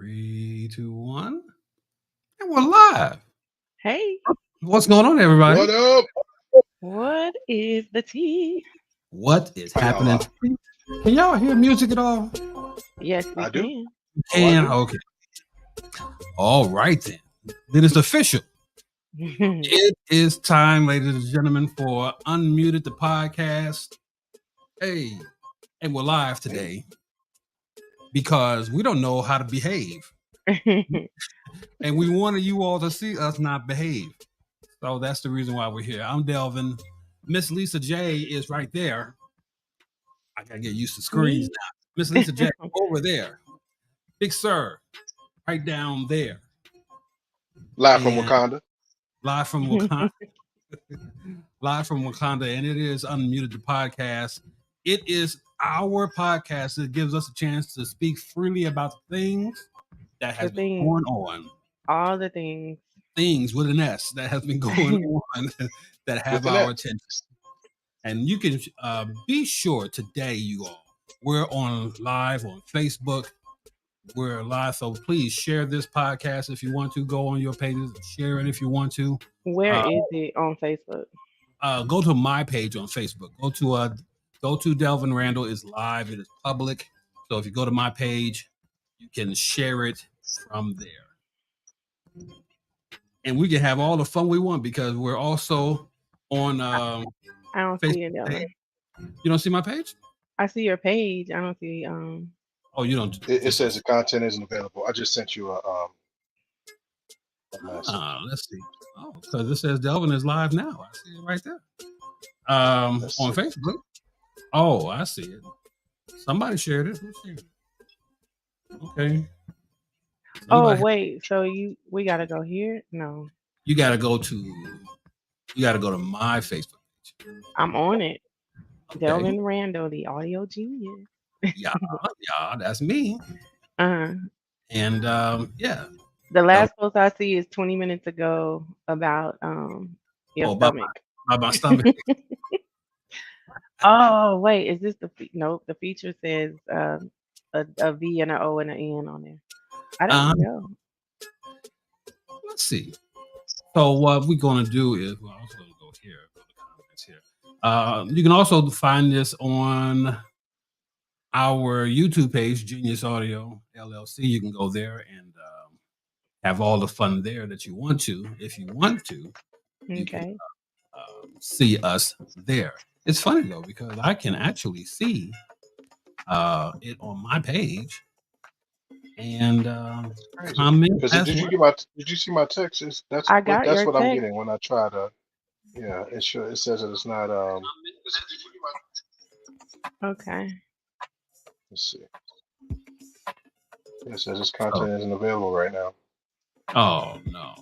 Three, two, one. And we're live. Hey, What's going on, everybody? What up? what is the tea? What is How y'all happening? Can y'all hear music at all? Yes, we I do. can. Can? do. Okay. All right, then. Then it's official. It is time, ladies and gentlemen, for Unmuted the Podcast. Hey, and we're live today because we don't know how to behave. And we wanted you all to see us not behave. So that's the reason why we're here. I'm Delvin. Miss Lisa J is right there. I gotta get used to screens now. Miss Lisa J over there. Big Sir, right down there. Live from And Wakanda. Live from Wakanda. Live from Wakanda. And it is Unmuted the Podcast. It is our podcast that gives us a chance to speak freely about things that has been going on. All the things. Things with an S that has been going on that have With an our S. attention. And you can be sure today, you all, we're on live on Facebook. We're live, so please share this podcast if you want to. Go on your pages, share it if you want to. Where is it on Facebook? Go to my page on Facebook. Go to Delvin Randall is live. It is public. So if you go to my page, you can share it from there, and we can have all the fun we want because we're also on. I don't Facebook see it, Delvin. You don't see my page? I see your page. I don't see. Oh, you don't. It says the content isn't available. I just sent you a message. Let's see. Oh, because it says Delvin is live now. I see it right there. On Facebook. Oh, I see it. Somebody shared it. Who shared it? Okay. Oh wait, so we gotta go here? No. You gotta go to my Facebook page. I'm on it. Okay. Delvin Randall, the audio genius. yeah, that's me. And yeah. The last post I see is 20 minutes ago about your stomach. About my stomach. Oh wait, is this nope? The feature says a V and an O and an N on there. I don't know. Let's see. So what we're gonna do is we're also gonna go here. Go to comments here. You can also find this on our YouTube page, Genius Audio LLC. You can go there and have all the fun there that you want to. If you want to, you can see us there. It's funny though because I can actually see it on my page and comment. Did you see my text? That's what I'm getting when I try to. Yeah, it says that it's not. Okay. Let's see. It says this content isn't available right now. Oh no!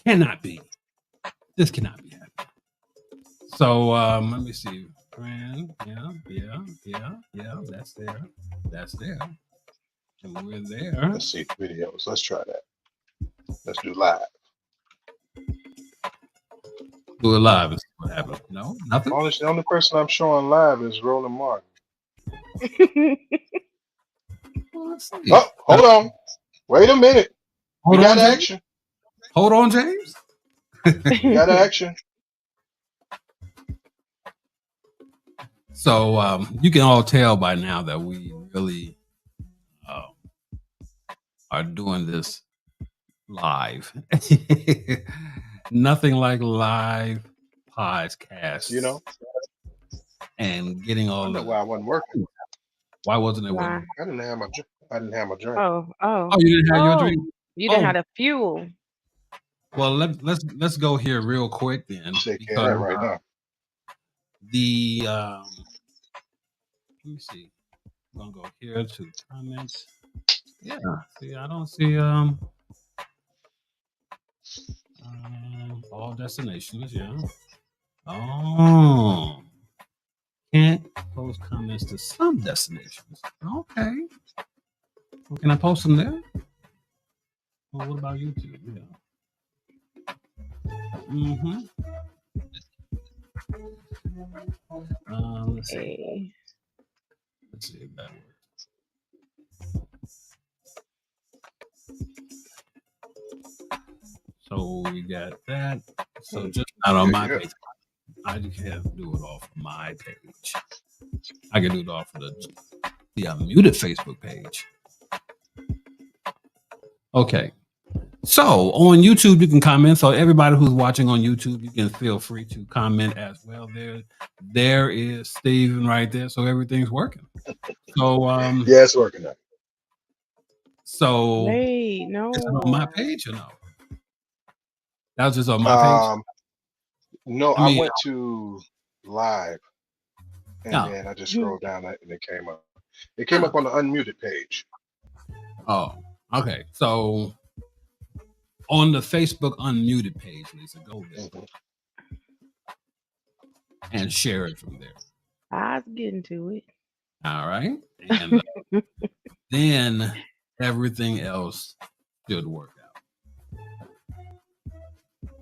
Cannot be. This cannot be happening. So let me see. Brand, yeah. That's there. And we're there. Let's see videos. Let's try that. Let's do live. Do it live and see what happens. No, nothing. The only person I'm showing live is Roland Martin. Oh, hold on. Wait a minute. We got action. Hold on, James. We got action. So you can all tell by now that we really are doing this live. Nothing like live podcast. You know, and getting all that. Why I wasn't working? Why wasn't it working? I didn't have my drink. Oh, you didn't have your drink. You didn't have the fuel. Well, let's go here real quick then. Take care of that right now. Let me see. I'm gonna go here to comments. Yeah. See, I don't see all destinations. Yeah. Oh. Can't post comments to some destinations. Okay. Well, can I post them there? Well, what about YouTube? Yeah. Mm-hmm. Let's see. Let's see if that works. So we got that. So just not on my page. I just can't do it off my page. I can do it off of the unmuted Facebook page. Okay. So on YouTube, you can comment. So everybody who's watching on YouTube, you can feel free to comment as well. There is Steven right there. So everything's working. So yeah, it's working now. So wait, no, is it on my page or no? That was just on my page. No, I went to live, and then I just scrolled down and it came up. It came up on the unmuted page. Oh, okay. So on the Facebook unmuted page, Lisa, go there and share it from there. I was getting to it. All right, and then everything else should work out.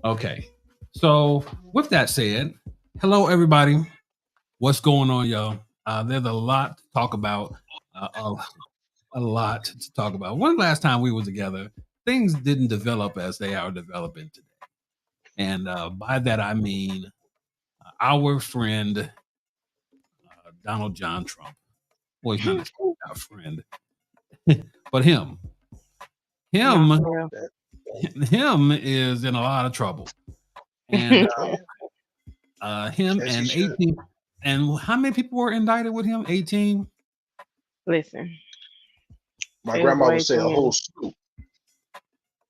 Okay. So with that said, hello everybody. What's going on, y'all? There's a lot to talk about. A lot to talk about. One last time we were together, things didn't develop as they are developing today. And by that, I mean our friend, Donald John Trump. Well, he's not our friend, but him is in a lot of trouble. And him and 18. And how many people were indicted with him? 18? Listen. My grandma would say a whole slew.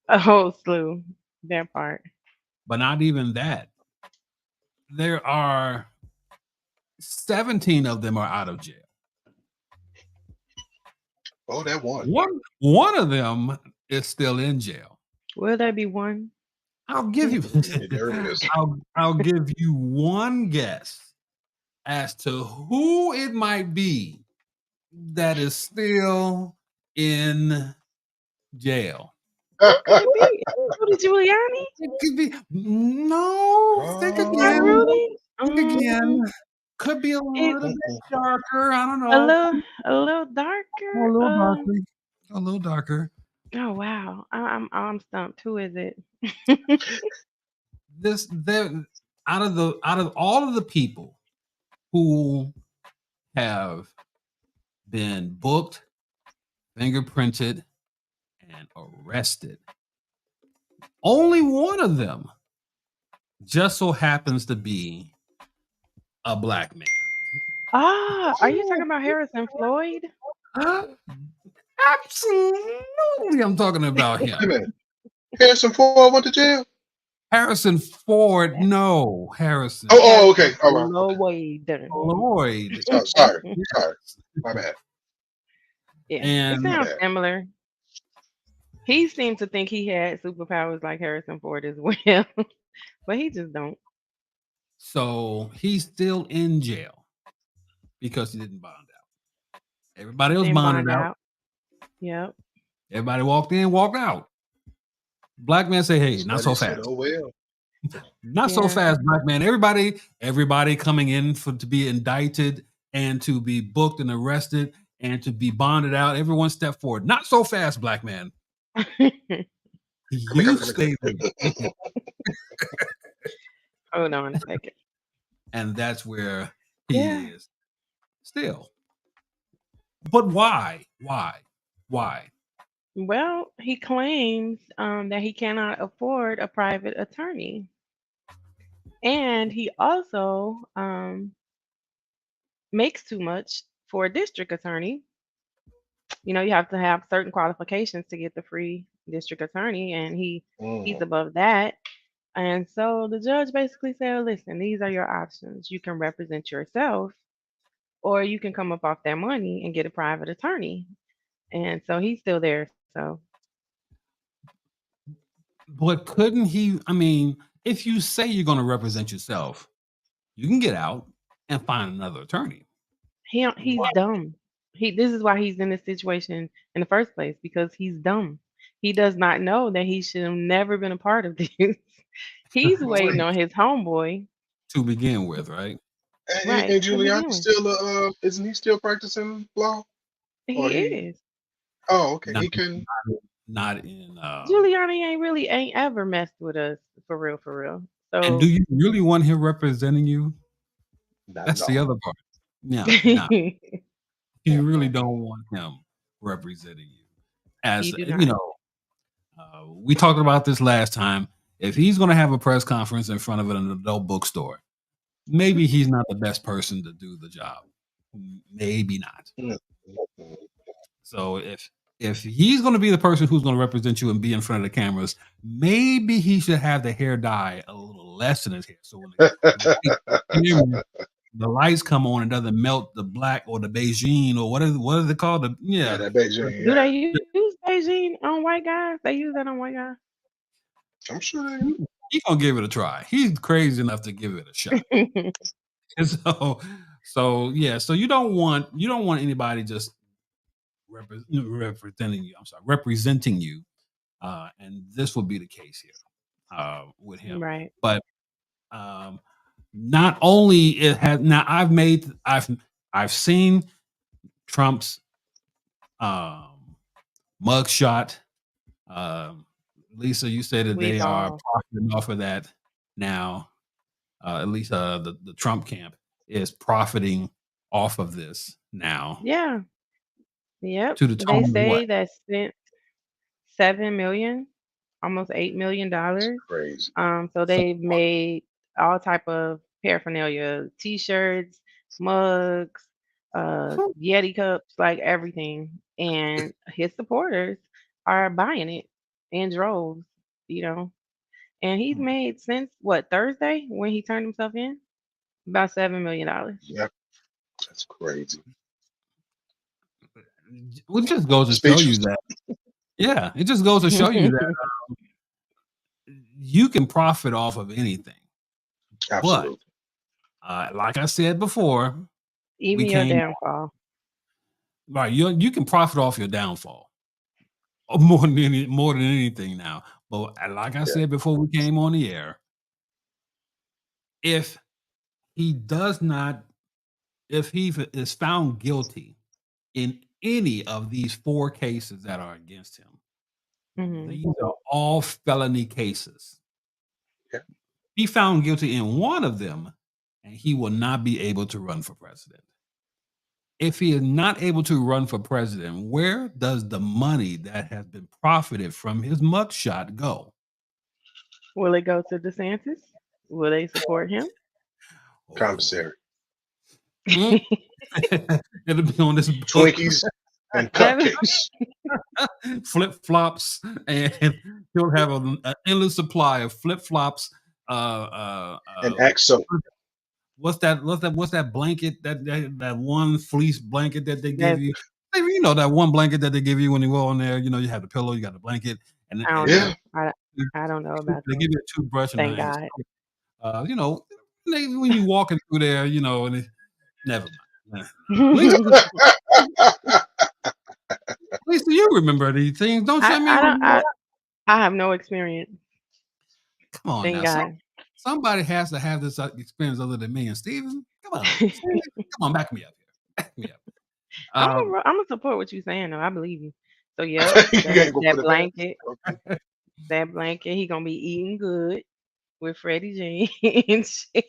A whole slew. That part. But not even that. There are 17 of them are out of jail. Oh, that one. One of them is still in jail. Will there be one? I'll give you I'll give you one guess as to who it might be that is still in jail. Who could it be? Rudy Giuliani? It could be think again. Rudy? Think again. Could be a little bit darker. I don't know. A little darker. A little darker. A little darker. Oh wow. I'm stumped. Who is it? Out of all of the people who have been booked, fingerprinted, and arrested, only one of them just so happens to be a black man. Are you talking about Harrison Floyd? Absolutely, I'm talking about him. Harrison Ford went to jail? Harrison Ford, no. Harrison. Oh, okay. All right. Lloyd. Oh, sorry. My bad. Yeah, it sounds similar. He seemed to think he had superpowers like Harrison Ford as well, but he just don't. So he's still in jail because he didn't bond out. Everybody else bonded out. Yep. Everybody walked in, walked out. Black man say, "Hey, not so fast." Oh well. Not so fast, black man. Everybody coming in to be indicted and to be booked and arrested and to be bonded out. Everyone step forward. Not so fast, black man. You stay there. Hold on a second. And that's where he is still. But why? Well, he claims that he cannot afford a private attorney. And he also makes too much for a district attorney. You know, you have to have certain qualifications to get the free district attorney, and he's above that. And so the judge basically said, listen, these are your options. You can represent yourself, or you can come up off that money and get a private attorney. And so he's still there. So, but couldn't he? I mean, if you say you're going to represent yourself, you can get out and find another attorney. He's dumb. This is why he's in this situation in the first place, because he's dumb. He does not know that he should have never been a part of this. He's waiting on his homeboy to begin with, right? And Giuliani still isn't he still practicing law? He is. Oh, okay. He can. not in. Giuliani ain't ever messed with us for real, for real. And do So you really want him representing you? That's the No. other part. No. You really don't want him representing you. As you do you not. know, we talked about this last time. If he's going to have a press conference in front of an adult bookstore, maybe he's not the best person to do the job. Maybe not. So if he's going to be the person who's going to represent you and be in front of the cameras, maybe he should have the hair dye a little less in his hair. So when the lights come on, it doesn't melt the black or the Beijing or what is it called? That Beijing. Do they use Beijing on white guys? They use that on white guys. I'm sure they do. He's gonna give it a try. He's crazy enough to give it a shot. And so yeah. So you don't want anybody just representing you. I'm sorry, representing you. And this will be the case here with him. Right. But not only it has now. I've seen Trump's mugshot. Lisa, you said that they are profiting off of that now. At least the Trump camp is profiting off of this now. Yeah. Yep. To the They tone of say what? that spent $7 million, almost $8 million. Crazy. So they've made all type of paraphernalia, T-shirts, mugs, Yeti cups, like everything. And his supporters are buying it in droves, you know. And he's made since what, Thursday when he turned himself in about $7 million. Yep. That's crazy. Well, it just goes to show you that. Yeah, it just goes to show you that you can profit off of anything. Absolutely. But like I said before, even your downfall. Right, you can profit off your downfall more than anything now. But like I said before we came on the air, if he is found guilty in any of these 4 cases that are against him, these are all felony cases. Yeah. He found guilty in one of them, and he will not be able to run for president. If he is not able to run for president, where does the money that has been profited from his mugshot go? Will it go to DeSantis? Will they support him? Commissary. It'll be on this Twinkies and cupcakes. Flip-flops, and he'll have an endless supply of flip-flops. And XO. What's that blanket that one fleece blanket that they give you? You know that one blanket that they give you when you go on there. You know you have the pillow, you got the blanket, and I don't know. I don't know about they that. give you a toothbrush. Thank God. You know, when you walking through there, you know, and never mind. Lisa, you remember these things, don't you? I have no experience. Come on, thank now. God. Somebody has to have this experience other than me and Steven. Come on, back me up here. Back me up. I'm gonna support what you're saying, though. I believe you. So yeah, that blanket, he gonna be eating good with Freddie Jeans. Yeah.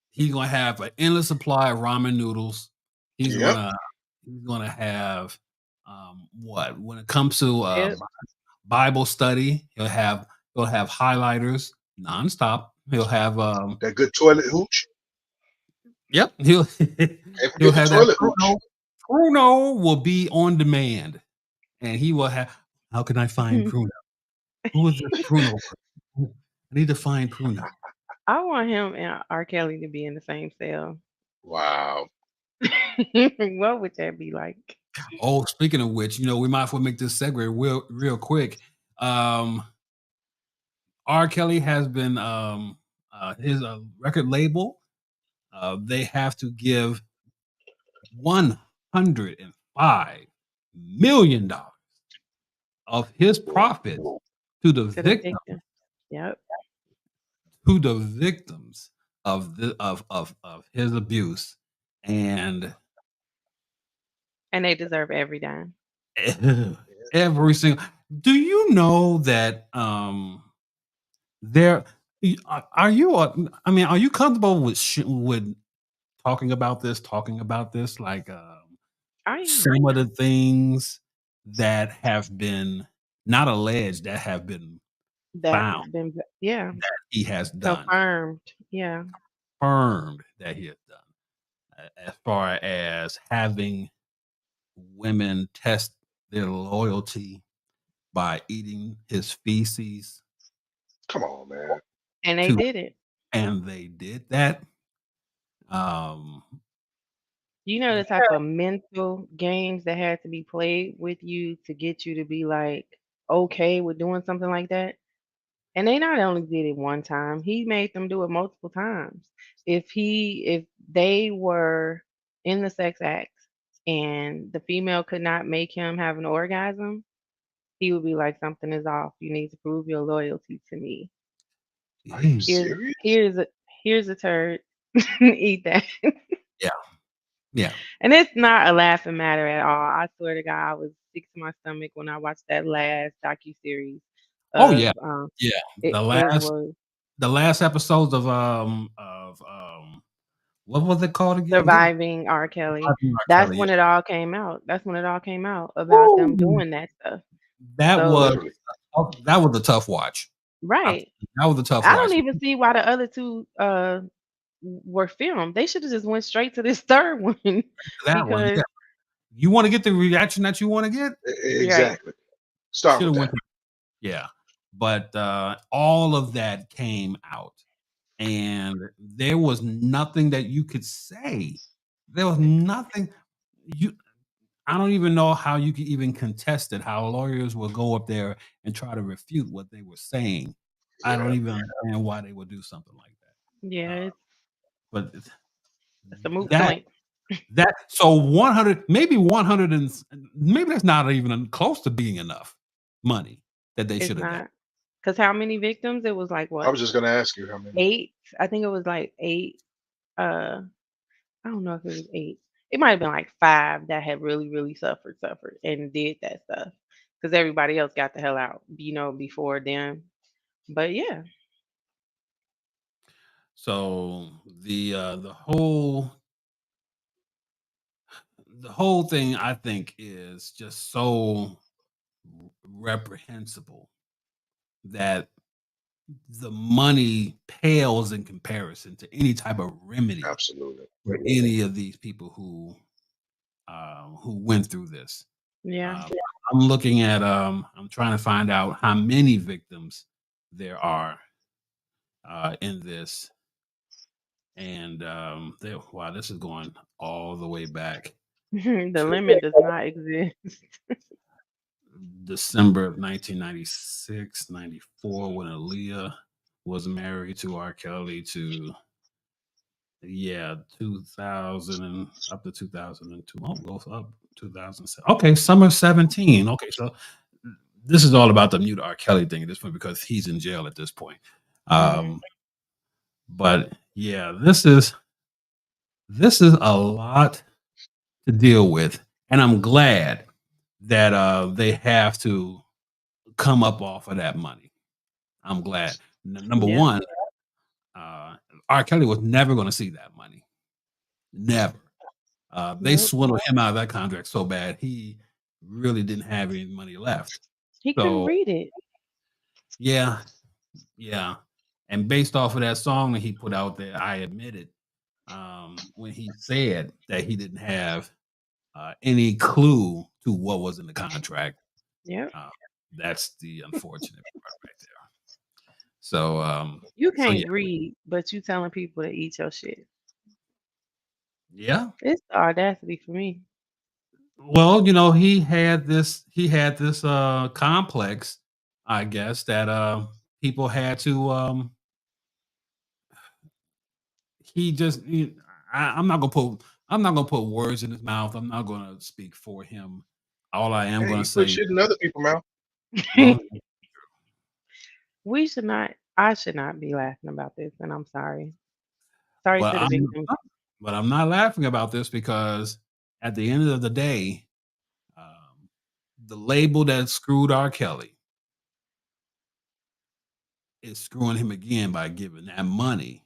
He's gonna have an endless supply of ramen noodles. He's gonna have what? When it comes to Bible study, he'll have highlighters nonstop. He'll have that good toilet hooch. Yep, he'll have that. Pruno will be on demand, and he will have. How can I find Pruno? Who is this Pruno? I need to find Pruno. I want him and R. Kelly to be in the same cell. Wow. What would that be like? Oh, speaking of which, you know, we might as well make this segue real quick. R. Kelly has been his record label. They have to give $105 million of his profit to the victims. Yep. To the victims of his abuse, and they deserve every dime. every single. Do you know that there are you? I mean, are you comfortable with talking about this, like I am. some of the things that have been not alleged that have been That's found been, yeah, that he has done, confirmed. Yeah. confirmed that he has done, as far as having women test their loyalty by eating his feces Come on, man. And they to, did it. and they did that. Um, You know the type of mental games that had to be played with you to get you to be like okay with doing something like that. And they not only did it one time, he made them do it multiple times. If they were in the sex act and the female could not make him have an orgasm, he would be like, something is off. You need to prove your loyalty to me. Are you yeah, Here's serious? here's a here's a turd. Eat that. yeah. And it's not a laughing matter at all. I swear to God, I was sick to my stomach when I watched that last docu series Oh yeah, of yeah. it, The it last was the last episodes of what was it called again? Give Surviving R. Kelly. Surviving R. That's Kelly. when it all came out. That's when it all came out about them Woo! doing that stuff. That was So Literally. that was a tough watch. I, right. that was a tough I don't watch. even see why the other two were filmed. They should have just went straight to this third one That one, because yeah. You want to get the reaction that you want to get? right. Exactly. Start Should with have went. that. Yeah, but all of that came out, and there was nothing that you could say. There was nothing you. I don't even know how you could even contest it. How lawyers will go up there and try to refute what they were saying. I don't Yeah. even understand why they would do something like that. Yeah, But it's a moot that point. that so 100, maybe 100, and maybe that's not even close to being enough money that they It's should have got. not. Because how many victims? It was like I what? was just gonna ask you how many. 8? I think it was like 8. Uh, I don't know if it was 8. It might have been like 5 that had really, really suffered, and did that stuff. Because everybody else got the hell out, before them. But yeah, So the whole thing I think is just so reprehensible that the money pales in comparison to any type of remedy Absolutely. for any of these people who went through this. yeah. Um, I'm looking at I'm trying to find out how many victims there are in this, and wow, this is going all the way back The to limit does not exist. December of 1996, 94, when Aaliyah was married to R. Kelly, to 2000 and up to 2002. Oh, goes up 2007. Okay, summer 17. Okay, so this is all about the mute R. Kelly thing at this point because he's in jail at this point. Mhm. Um, but yeah, this is a lot to deal with, and I'm glad that they have to come up off of that money. I'm glad. Number Yeah. one, uh, R. Kelly was never going to see that money. Never. They Nope. swindled him out of that contract so bad he really didn't have any money left. He couldn't So read it. yeah, yeah. And based off of that song that he put out there, I admitted when he said that he didn't have any clue to what was in the contract. Yep. Uh, that's the unfortunate part right there. So, You so yeah, can't read, but you telling people to eat your shit. yeah. It's the audacity for me. Well, he had this complex, I guess, that people had to he just I'm not gonna put words in his mouth. I'm not gonna speak for him. All I am Hey, gonna he put say, shit in other people's mouth. well, We should not. I should not be laughing about this, and I'm sorry. Sorry but to the I'm victims. but I'm not laughing about this because at the end of the day, um, the label that screwed R. Kelly is screwing him again by giving that money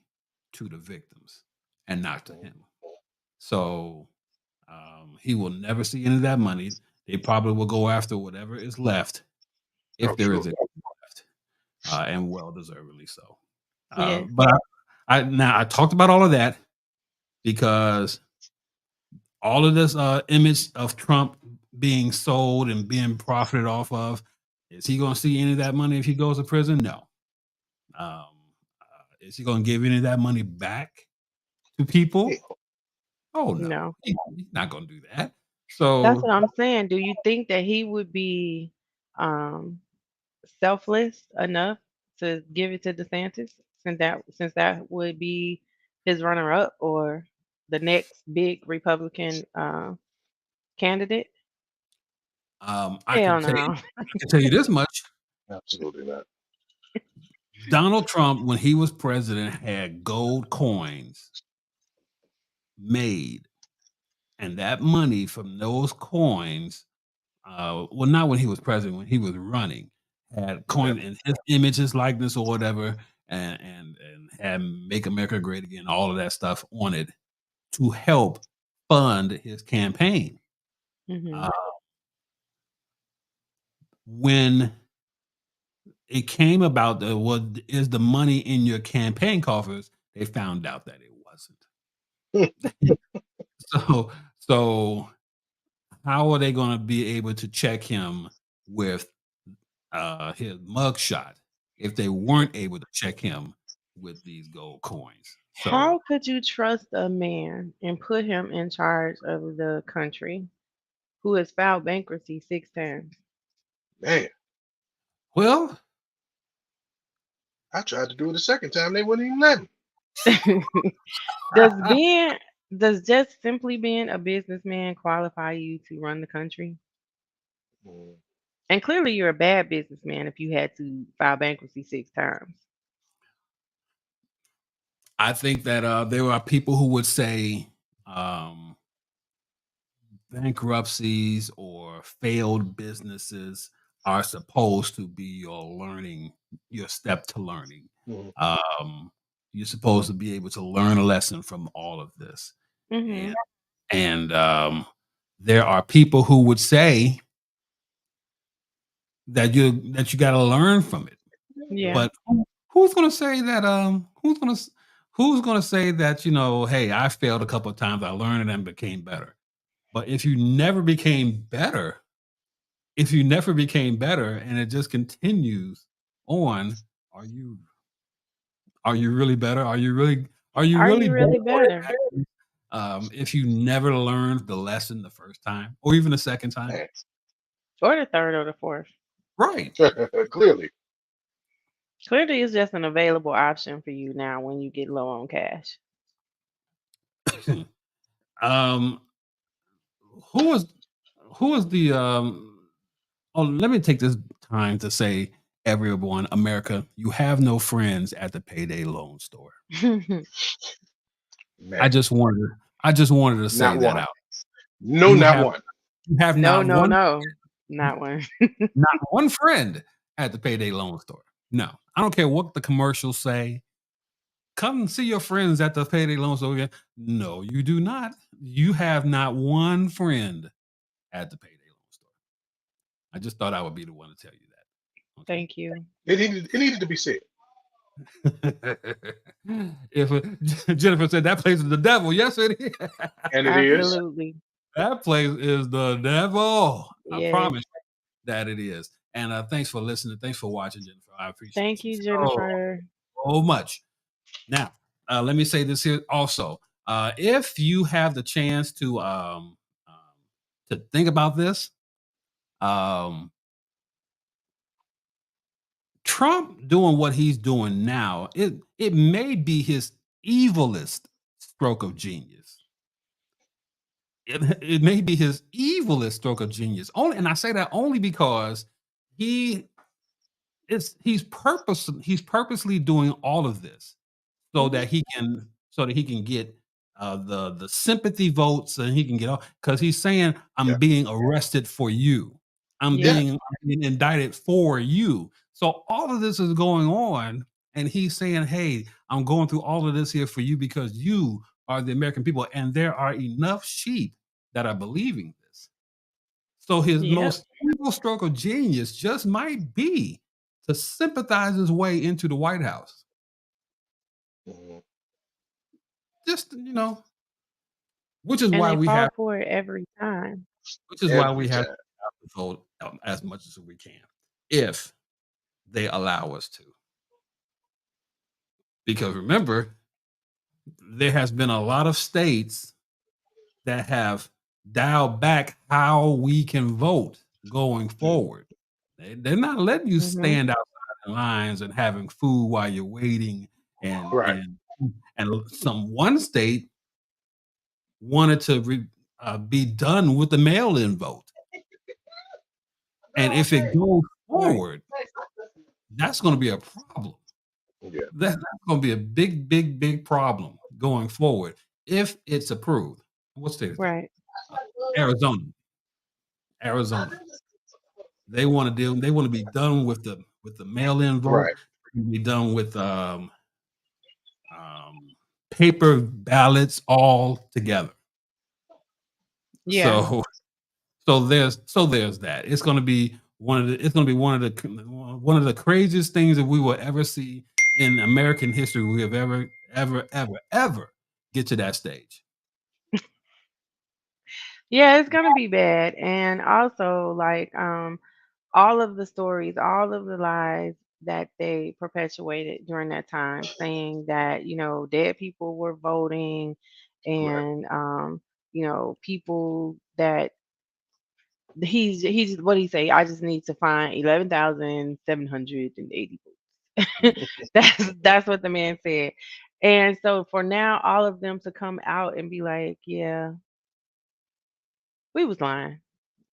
to the victims and not to him. So he will never see any of that money. They probably will go after whatever is left, if there is anything left, and well deservedly so. But I talked about all of that because all of this image of Trump being sold and being profited off of, is he going to see any of that money if he goes to prison? No. Is he going to give any of that money back to people? Oh no. He's not going to do that. So that's what I'm saying. Do you think that he would be selfless enough to give it to DeSantis, since that would be his runner up or the next big Republican candidate? I can tell you this much. Absolutely not. Donald Trump, when he was president, had gold coins made, and that money from those coins, well, not when he was president, when he was running, had coins in his image, his likeness, or whatever, and had "Make America Great Again," all of that stuff on it to help fund his campaign. When it came about what is the money in your campaign coffers, they found out that it wasn't. So how are they going to be able to check him with his mugshot if they weren't able to check him with these gold coins? So, how could you trust a man and put him in charge of the country who has filed bankruptcy 6 times? Man. Well, I tried to do it a second time. They wouldn't even let me. Does just simply being a businessman qualify you to run the country? And clearly you're a bad businessman if you had to file bankruptcy 6 times. I think that there are people who would say bankruptcies or failed businesses are supposed to be your step to learning. You're supposed to be able to learn a lesson from all of this. And there are people who would say that you got to learn from it. Yeah. But who's going to say that? Who's going to say that? Hey, I failed a couple of times. I learned and became better. But if you never became better, and it just continues on, are you really better? Are you really better? If you never learned the lesson the first time, or even the second time, or the third or the fourth, right? Clearly, it's just an available option for you now when you get low on cash. Who is the let me take this time to say, everyone, America, you have no friends at the payday loan store. I just wanted to say not that one. out. No, not one. You have no, not one. Not one. Not one friend at the payday loan store. No, I don't care what the commercials say. Come and see your friends at the payday loan store again. No, you do not. You have not one friend at the payday loan store. I just thought I would be the one to tell you that. Okay. Thank you. It needed to be said. If Jennifer said that place is the devil, yes, it is. And it Absolutely. That place is the devil. I promise you that it is. And thanks for listening. Thanks for watching, Jennifer. I appreciate it. Thank you, Jennifer. So much. Now, let me say this here also. If you have the chance to think about this, Trump doing what he's doing now, it may be his evilest stroke of genius. It may be his evilest stroke of genius. And I say that only because he's purposely doing all of this so that he can get the sympathy votes, and he can get all, because he's saying, I'm being arrested for you. I'm being indicted for you. So all of this is going on, and he's saying, "Hey, I'm going through all of this here for you because you are the American people, and there are enough sheep that are believing this." So his most evil stroke of genius just might be to sympathize his way into the White House. Just which is And why they we fall have, for it every time. which is why we have to vote as much as we can, if they allow us to. Because remember, there has been a lot of states that have dialed back how we can vote going forward. They're not letting you stand outside the lines and having food while you're waiting, and one state wanted to be done with the mail-in vote. And if it goes forward, that's going to be a problem. That's going to be a big, big, big problem going forward if it's approved. What state is that? Right. Arizona. They want to be done with the mail-in vote. Right. Be done with paper ballots all together. Yeah. So there's that. It's going to be one of the craziest things that we will ever see in American history. We have ever get to that stage. Yeah, it's gonna be bad. And also, like, all of the stories, all of the lies that they perpetuated during that time, saying that, dead people were voting, and people that he's what he say, I just need to find 11,780 votes. That's what the man said. And so for now, all of them to come out and be like, yeah, we was lying.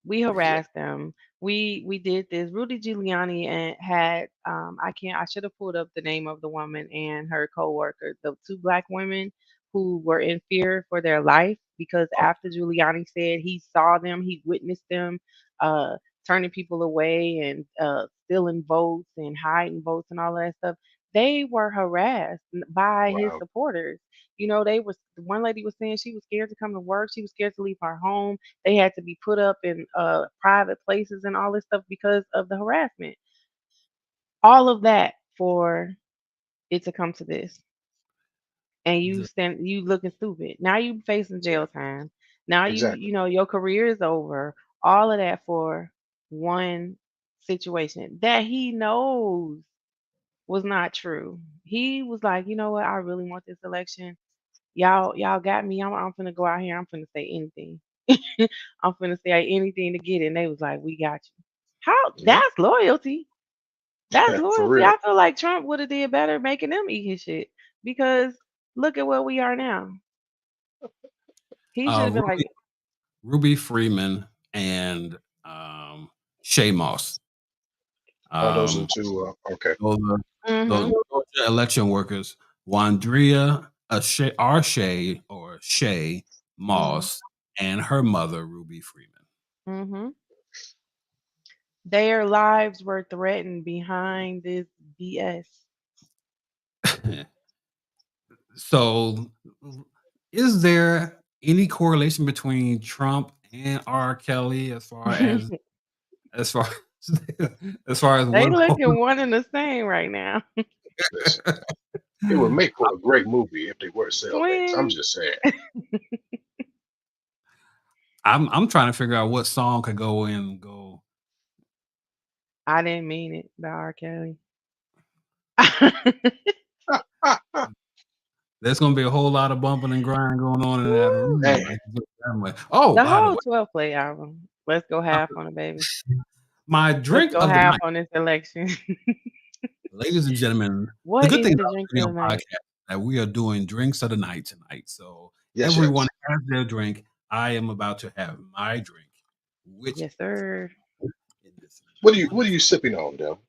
We harassed them. We did this. Rudy Giuliani and had I should have pulled up the name of the woman and her coworker, the two black women who were in fear for their life because after Giuliani said he saw them, he witnessed them uh turning people away and stealing votes and hiding votes and all that stuff. They were harassed by his supporters. One lady was saying she was scared to come to work. She was scared to leave her home. They had to be put up in private places and all this stuff because of the harassment. All of that for it to come to this. And you looking stupid. Now you facing jail time. Now your career is over. All of that for one situation that he knows was not true. He was like, you know what, I really want this election. Y'all got me. I'm finna go out here. I'm finna say anything. I'm finna say anything to get it. And they was like, we got you. How? That's loyalty. That's For loyalty. real. I feel like Trump would have did better making them eat his shit because look at where we are now. He should have been like Ruby Freeman and Shay Moss. Those are two. Okay. Those Georgia election workers, Wandrea Shay Moss, and her mother, Ruby Freeman. Their lives were threatened behind this BS. So, is there any correlation between Trump and R. Kelly as far as as far they looking one and the same right now? It would make for a great movie if they were cellmates. I'm just saying. I'm trying to figure out what song could go in and go. I didn't mean it by R. Kelly. There's gonna be a whole lot of bumping and grinding going on in that room. The whole 12 play album. Let's go half on it, baby. My drink Let's go half on this election. Ladies and gentlemen, what the good is thing the about drink the of the night? podcast that we are doing drinks of the night tonight. So everyone has their drink. I am about to have my drink. Yes, sir. What are you sipping on, Del?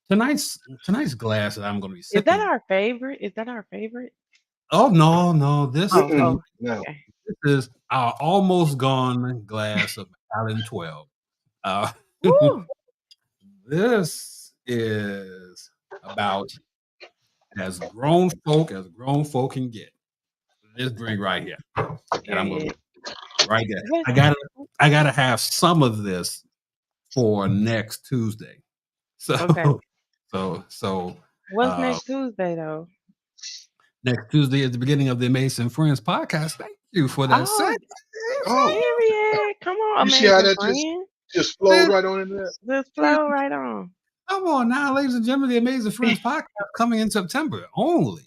Tonight's glass that I'm going to be sipping. Is that our favorite? Oh no! This no. Okay. This is our almost gone glass of Allen 12. This is about as grown folk can get. This drink right here. And I'm gonna right there. I gotta have some of this for next Tuesday. So Okay. so What's next Tuesday though? next Tuesday is the beginning of the Amazing Friends podcast. Thank you for that. Oh, Period. Come on, you see how amazing that friend. just flowed right on into that? Just flow right on. Come on now, ladies and gentlemen, the Amazing Friends podcast coming in September only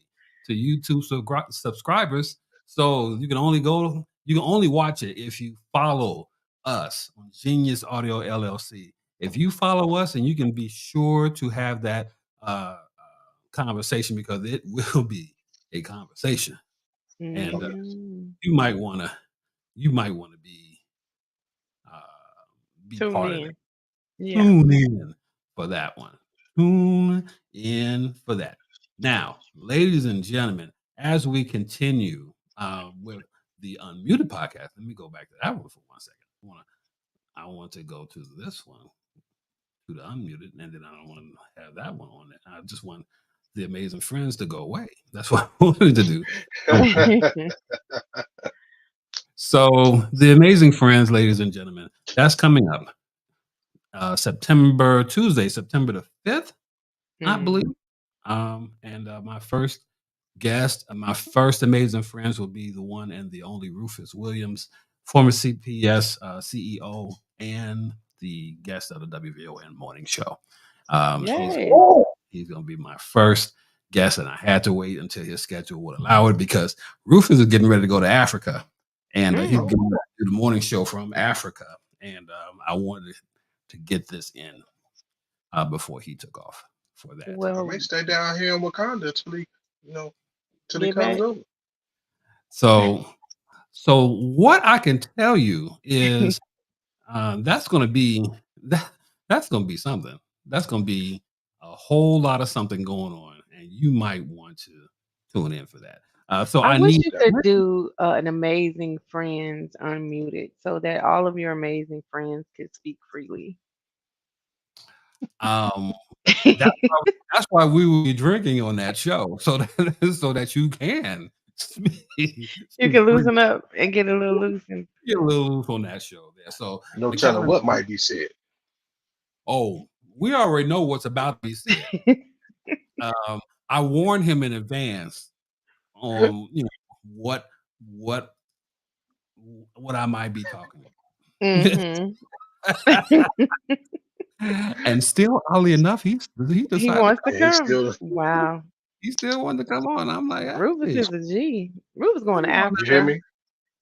to YouTube subscribers. So you can only watch it if you follow us on Genius Audio LLC. If you follow us, and you can be sure to have that conversation, because it will be a conversation, and you might want to be Tune part of in. it. Yeah. Tune in for that one. Tune in for that. Now, ladies and gentlemen, as we continue with the Unmuted podcast, let me go back to that one for 1 second. I want to go to this one, to the Unmuted, and then I don't want to have that one on it. I just want the Amazing Friends to go away. That's what I wanted to do. So, the Amazing Friends, ladies and gentlemen, that's coming up Tuesday, September the 5th, I believe. And my first guest, my first Amazing Friends will be the one and the only Rufus Williams, former CPS CEO and the guest of the WVON morning show. He's going to be my first guest, and I had to wait until his schedule would allow it, because Rufus is getting ready to go to Africa, and he's going to do the morning show from Africa, and I wanted to get this in before he took off for that. I may stay down here in Wakanda till he comes over. So what I can tell you is that's going to be something. That's going to be a whole lot of something going on, and you might want to tune in for that. So I wish you could do an Amazing Friends Unmuted, so that all of your amazing friends could speak freely. That's why we will be drinking on that show, so that you can you can loosen up and get a little loosened. Get a little loose on that show there. So no telling what might be said. Oh, we already know what's about to be said. I warned him in advance on what I might be talking about. And still, oddly enough, he decided he wants to come. Wow. He still wanted to come on. I'm like, hey. Rufus is a G. Rufus going to Africa. You hear me?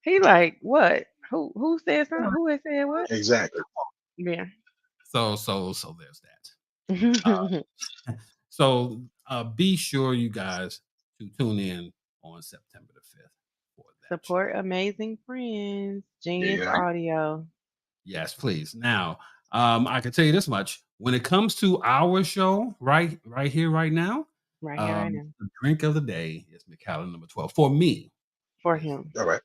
He like, what? Who said something? Who had said what? Exactly. Yeah. So there's that. So be sure, you guys, to tune in on September the 5th for that. Support Amazing Friends, Genius Audio. Yes, please. Now, I can tell you this much: when it comes to our show, right here, right now, the drink of the day is Macallan number 12 for me. For him. All right.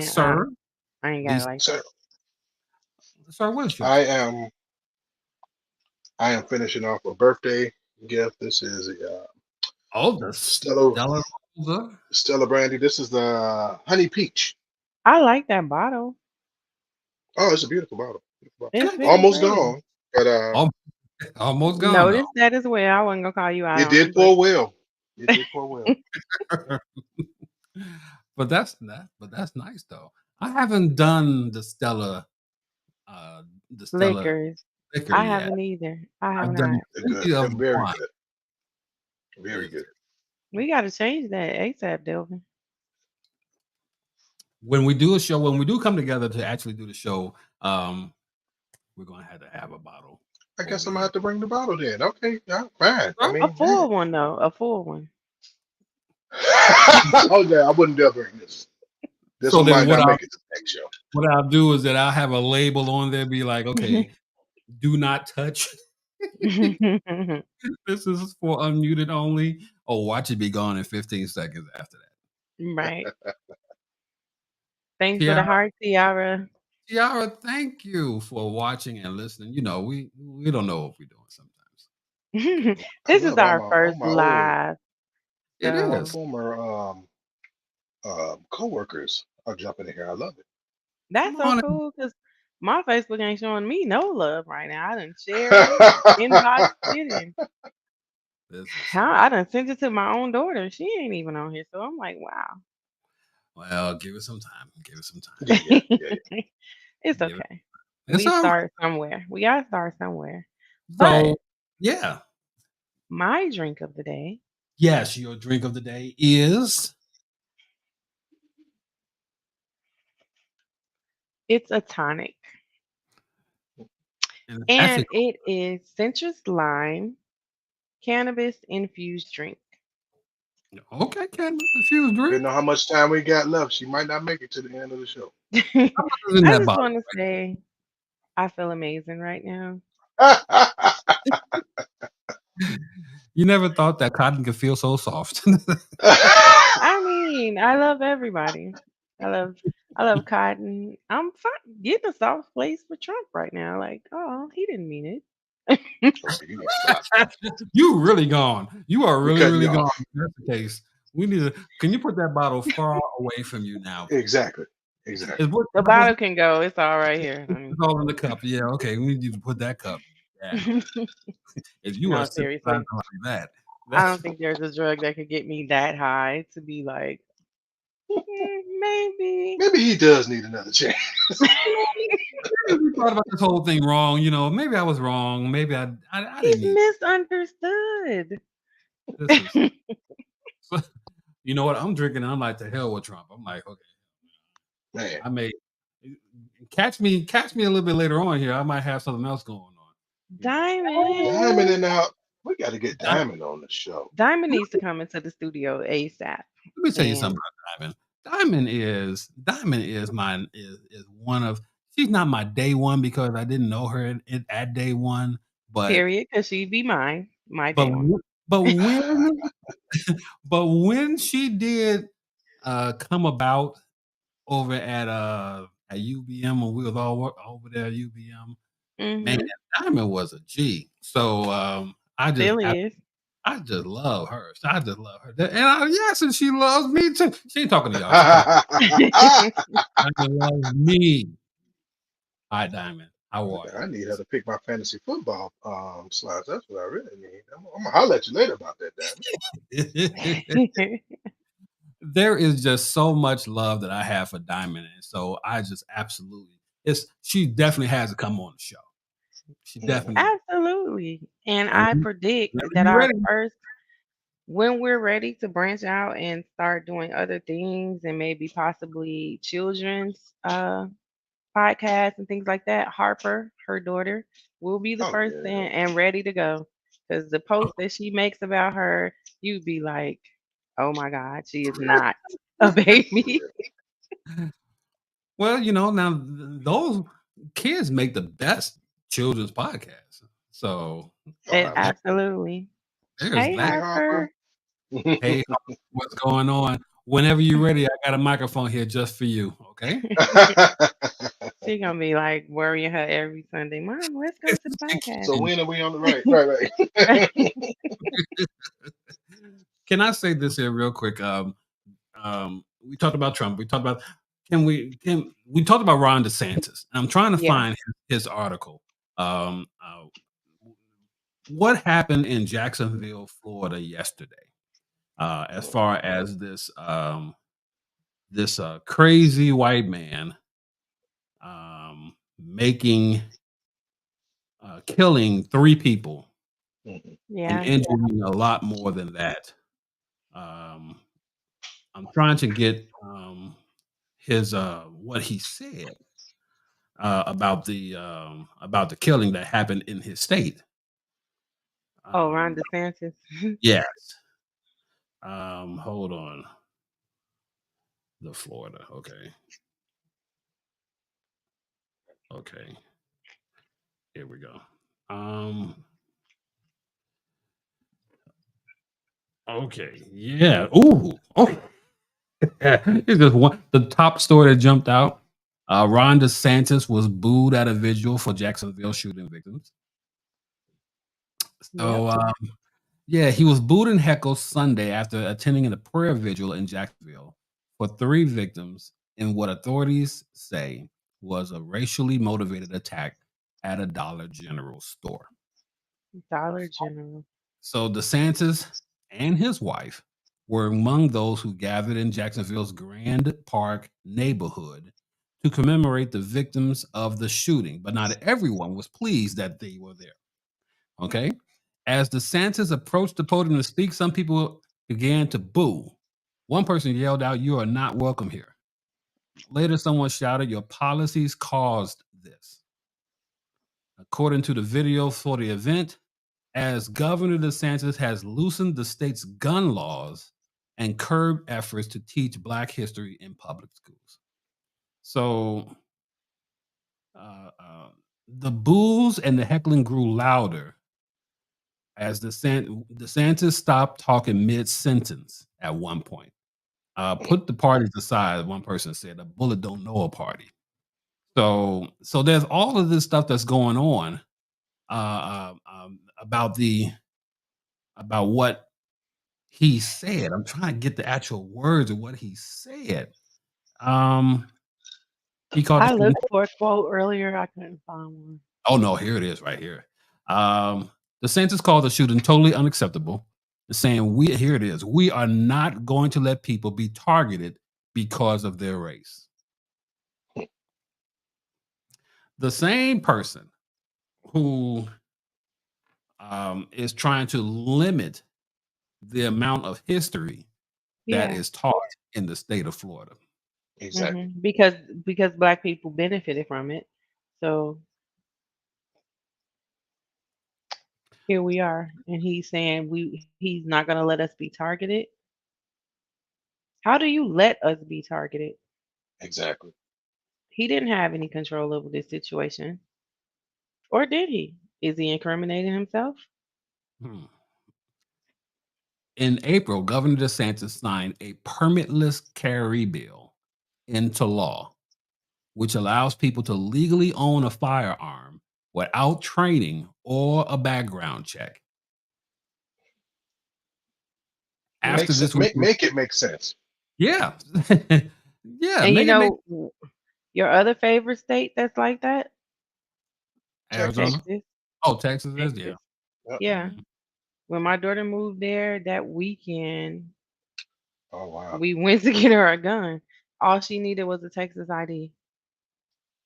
Sir, I ain't got it like that. Sir, what's your? I am finishing off a birthday gift. This is the Stella Brandy. This is the Honey Peach. I like that bottle. Oh, it's a beautiful bottle. Almost gone, but almost gone. Notice that as well. I wasn't gonna call you out. It did pour well. It did pour well. But that's nice though. I haven't done the Stella liquors. I yet. haven't either. I haven't done good. Very good. Very good. We got to change that ASAP, Delvin. When we do a show, when we do come together to actually do the show, we're gonna have to have a bottle. I guess I'm gonna have to bring the bottle then. Okay, yeah, fine. I mean, a full one though. A full one. Oh yeah, I wouldn't dare bring this. This one might not make it to the next show. What I'll do is that I'll have a label on there, be like, okay, do not touch. This is for unmuted only. Oh, watch it be gone in 15 seconds after that. Right. Thanks for the heart, Tiara. Tiara, thank you for watching and listening. You know, we don't know what we're doing sometimes. I This is love it. our All first my old live, It so is. former coworkers are jumping in here. I love it. that's Come so on cool because my Facebook ain't showing me no love right now. I done shared it, inboxed it, and This is so I done sent it to my own daughter. She ain't even on here, so I'm like, wow. well. Give it some time. Give it some time. Yeah. It's Give it. okay. It's We all right. start somewhere. We gotta start somewhere. So But yeah, my drink of the day, yes. Your drink of the day is it's a tonic. an And ethical. it is citrus lime cannabis infused drink. Okay, cannabis infused drink. Depending on how much time we got left, she might not make it to the end of the show. What's in I that just bottle? want to say I feel amazing right now. You never thought that cotton could feel so soft. I mean, I love everybody. I love I love Cotton. I'm getting a soft place for Trump right now. Like, oh, he didn't mean it. Okay, you need to stop. You really gone. You are We really, cutting really you gone. off. If that's the case. We need to. Can you put that bottle far away from you now, please? Exactly. Is what The bottle can go. It's all right here. it's all in the cup. Yeah, okay. We need you to put that cup down. If you are No, still seriously. like that, I that's don't think there's a drug that could get me that high to be like, maybe. Maybe he does need another chance. we thought about this whole thing wrong. You know, maybe I was wrong. Maybe I didn't He's need misunderstood. this. Is you know what? I'm drinking. And I'm like the hell with Trump. I'm like, okay, Man, I may catch me a little bit later on here. I might have something else going on. You know, Diamond Diamond. in the house. We got to get I, Diamond on the show. Diamond needs to come into the studio ASAP. let me tell you something And about Diamond. Diamond is mine is one of she's not my day one because I didn't know her at day one, but period, because she'd be mine, my but day one. but when but when she did come about over at UBM when we was all over there at UBM, man, Mm-hmm. Diamond was a G. So Still is. I just love her. I just love her. Yes, and she loves me too. She ain't talking to y'all. She talking. Diamond loves me. All right, Diamond. How are I need her to pick my fantasy football slides. That's what I really need. I'm gonna holler at you later about that, Diamond. you? There is just so much love that I have for Diamond, and so I just absolutely she definitely has to come on the show. She definitely. Absolutely. And And I predict whenever that you our ready. first, when we're ready to branch out and start doing other things and maybe possibly children's podcasts and things like that, Harper, her daughter, will be the Oh first yeah. and ready to go. Because the post that she makes about her, you'd be like, oh my God, she is not a baby. Well, now those kids make the best children's podcasts. So Oh, absolutely. Absolutely. there's Hey, that. Hey, Harper. Harper. Hey, what's going on? Whenever you're ready, I got a microphone here just for you. Okay. She gonna be like worrying her every Sunday. Mom, let's go to the podcast. So when are we on the right? Can I say this here real quick? We talked about Trump. We talked about we talked about Ron DeSantis. I'm trying to Yeah. find his article. What happened in Jacksonville, Florida yesterday? As far as this crazy white man making killing 3 people Mhm. and Yeah. injuring a lot more than that. Um, I'm trying to get his what he said about the killing that happened in his state. Oh, Ron Um, DeSantis. yes. Hold on. The Florida. Okay. Okay. Here we go. Okay. Yeah. Ooh. Oh. It's just one the top story that jumped out. Ron DeSantis was booed at a vigil for Jacksonville shooting victims. So, yeah, he was booed and heckled Sunday after attending a prayer vigil in Jacksonville for 3 victims in what authorities say was a racially motivated attack at a Dollar General store. Dollar General. So DeSantis and his wife were among those who gathered in Jacksonville's Grand Park neighborhood to commemorate the victims of the shooting, but not everyone was pleased that they were there. Okay. As DeSantis approached the podium to speak, some people began to boo. One person yelled out, "You are not welcome here." Later, someone shouted, "Your policies caused this." According to the video for the event, as Governor DeSantis has loosened the state's gun laws and curbed efforts to teach Black history in public schools. So the boos and the heckling grew louder as DeSantis stopped talking mid-sentence at one point. Put the parties aside, one person said, "A bullet don't know a party." So there's all of this stuff that's going on about what he said. I'm trying to get the actual words of what he said. He called. I looked for a quote earlier. I couldn't find one. Oh no, here it is, right here. DeSantis called the shooting totally unacceptable, saying, here it is. We are not going to let people be targeted because of their race. The same person who is trying to limit the amount of history that is taught in the state of Florida. Exactly. Because Black people benefited from it. So here we are, and he's saying he's not going to let us be targeted. How do you let us be targeted? Exactly. He didn't have any control over this situation. Or did he? Is he incriminating himself? In April, Governor DeSantis signed a permitless carry bill into law, which allows people to legally own a firearm without training or a background check. Make it make sense. Yeah. Yeah. And your other favorite state that's like that? Arizona. Texas. Oh, Texas is, yeah. Yeah. When my daughter moved there that weekend, oh wow, we went to get her a gun. All she needed was a Texas ID.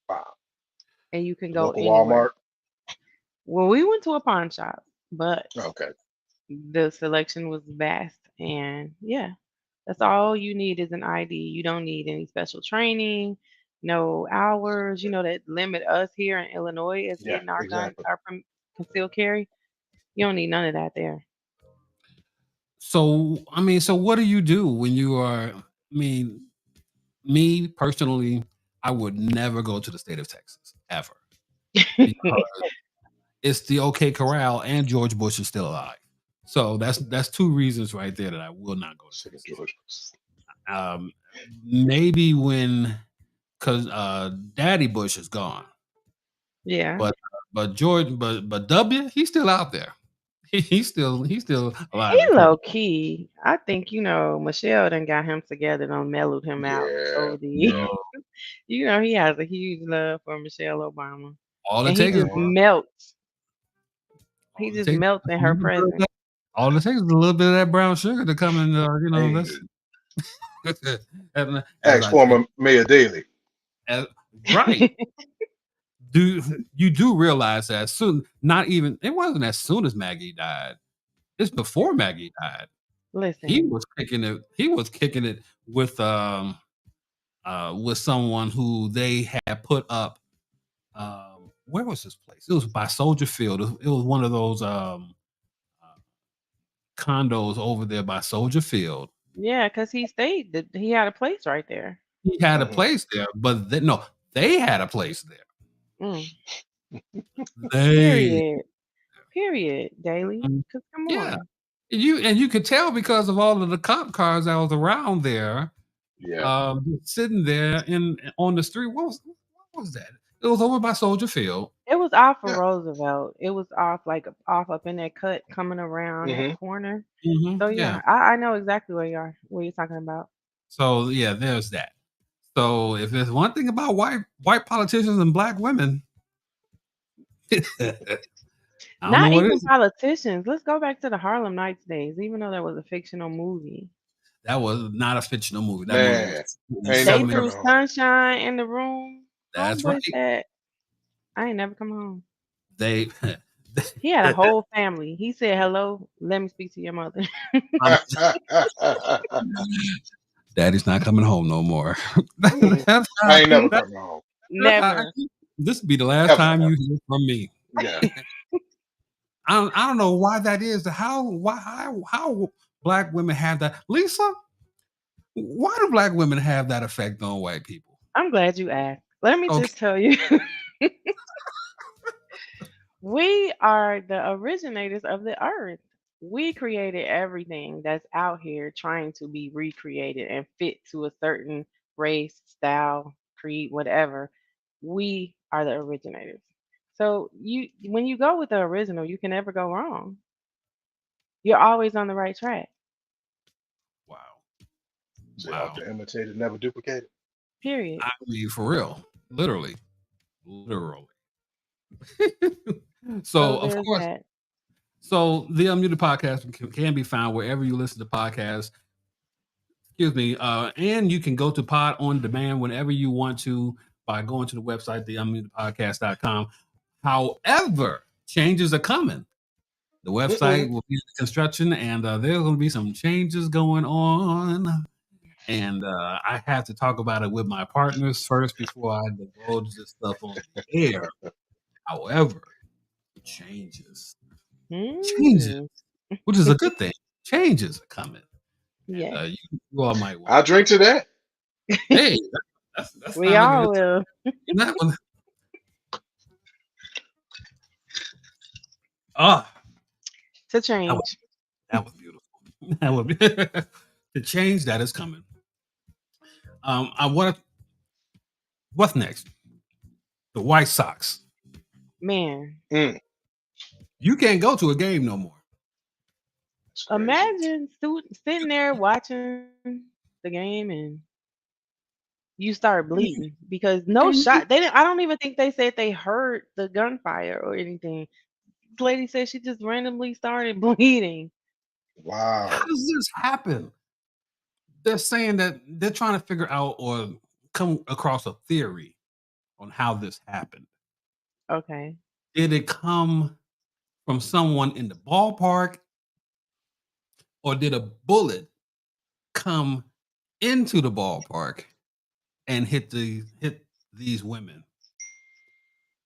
Wow. And you can The go local anywhere. Walmart. Well, we went to a pawn shop, but okay, the selection was vast, and yeah, that's all you need is an ID. You don't need any special training, no hours. That limit us here in Illinois is getting our gun, our concealed carry. You don't need none of that there. So, so what do you do when you are, me personally, I would never go to the state of Texas, ever. Because it's the OK Corral and George Bush is still alive. So that's 2 reasons right there that I will not go to Texas. Maybe because Daddy Bush is gone. Yeah. But W, he's still out there. He's still alive. He low key. I think Michelle done got him together, done mellowed him out. OD. He has a huge love for Michelle Obama. And he just melts. He just melts in her presence. All it takes is a little bit of that brown sugar to come in. Ask former Mayor Daley. Right. You do realize that soon? It wasn't as soon as Maggie died. It's before Maggie died. Listen, he was kicking it with someone who they had put up. Where was this place? It was by Soldier Field. It was one of those condos over there by Soldier Field. Yeah, because he had a place right there. He had a place there, but they had a place there. Period, Daily. Because come on. You could tell because of all of the cop cars that was around there sitting there on the street. What was that? It was over by Soldier Field. It was off of Roosevelt. It was off up in that cut coming around that corner. So Yeah. I know exactly where you are. What you're talking about. So yeah, there's that. So if there's one thing about white politicians and black women, not even politicians. Let's go back to the Harlem Nights days. Even though that was a fictional movie. That was not a fictional movie. That Man, movie was they threw sunshine in the room. That's right. Said, I ain't never come home. He had a whole family. He said, "Hello, let me speak to your mother." Daddy's not coming home no more. I ain't never coming home. Never. This will be the last time you hear from me. Yeah. I don't know why that is. How black women have that. Lisa, why do black women have that effect on white people? I'm glad you asked. Let me just tell you. We are the originators of the earth. We created everything that's out here trying to be recreated and fit to a certain race, style, creed, whatever. We are the originators. So when you go with the original, you can never go wrong. You're always on the right track. Wow. So after imitated, never duplicated. Period. I mean, for real. Literally. So of course. So the Unmuted Podcast can be found wherever you listen to podcasts. Excuse me. And you can go to Pod on Demand whenever you want to by going to the website, theunmutedpodcast.com. However, changes are coming. The website will be in construction, and there's going to be some changes going on. And I have to talk about it with my partners first before I divulge this stuff on the air. However, changes, which is a good thing. Changes are coming. Yeah, you all might want. I'll drink to that. Hey, that's we all will. That one. To change. That was beautiful. That would be the change that is coming. What's next? The White Sox. Man. You can't go to a game no more. Imagine sitting there watching the game and you start bleeding because no shot. I don't even think they said they heard the gunfire or anything. This lady said she just randomly started bleeding. Wow. How does this happen? They're saying that they're trying to figure out or come across a theory on how this happened. Okay. Did it come from someone in the ballpark, or did a bullet come into the ballpark and hit these women?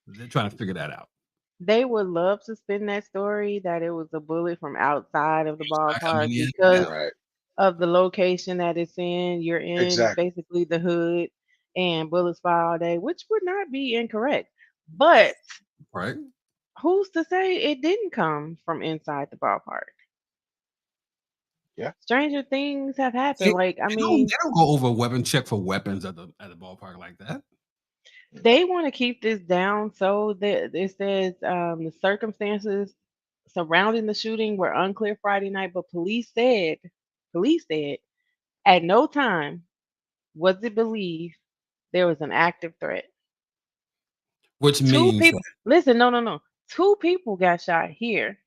They're trying to figure that out. They would love to spin that story that it was a bullet from outside of the ballpark because of the location that it's in. You're in basically the hood and bullets fly all day, which would not be incorrect. But who's to say it didn't come from inside the ballpark? Yeah. Stranger things have happened. They don't go over a weapon check for weapons at the ballpark like that. They want to keep this down so that it says the circumstances surrounding the shooting were unclear Friday night, but police said at no time was it believed there was an active threat. Which means people, listen, no. 2 people got shot here.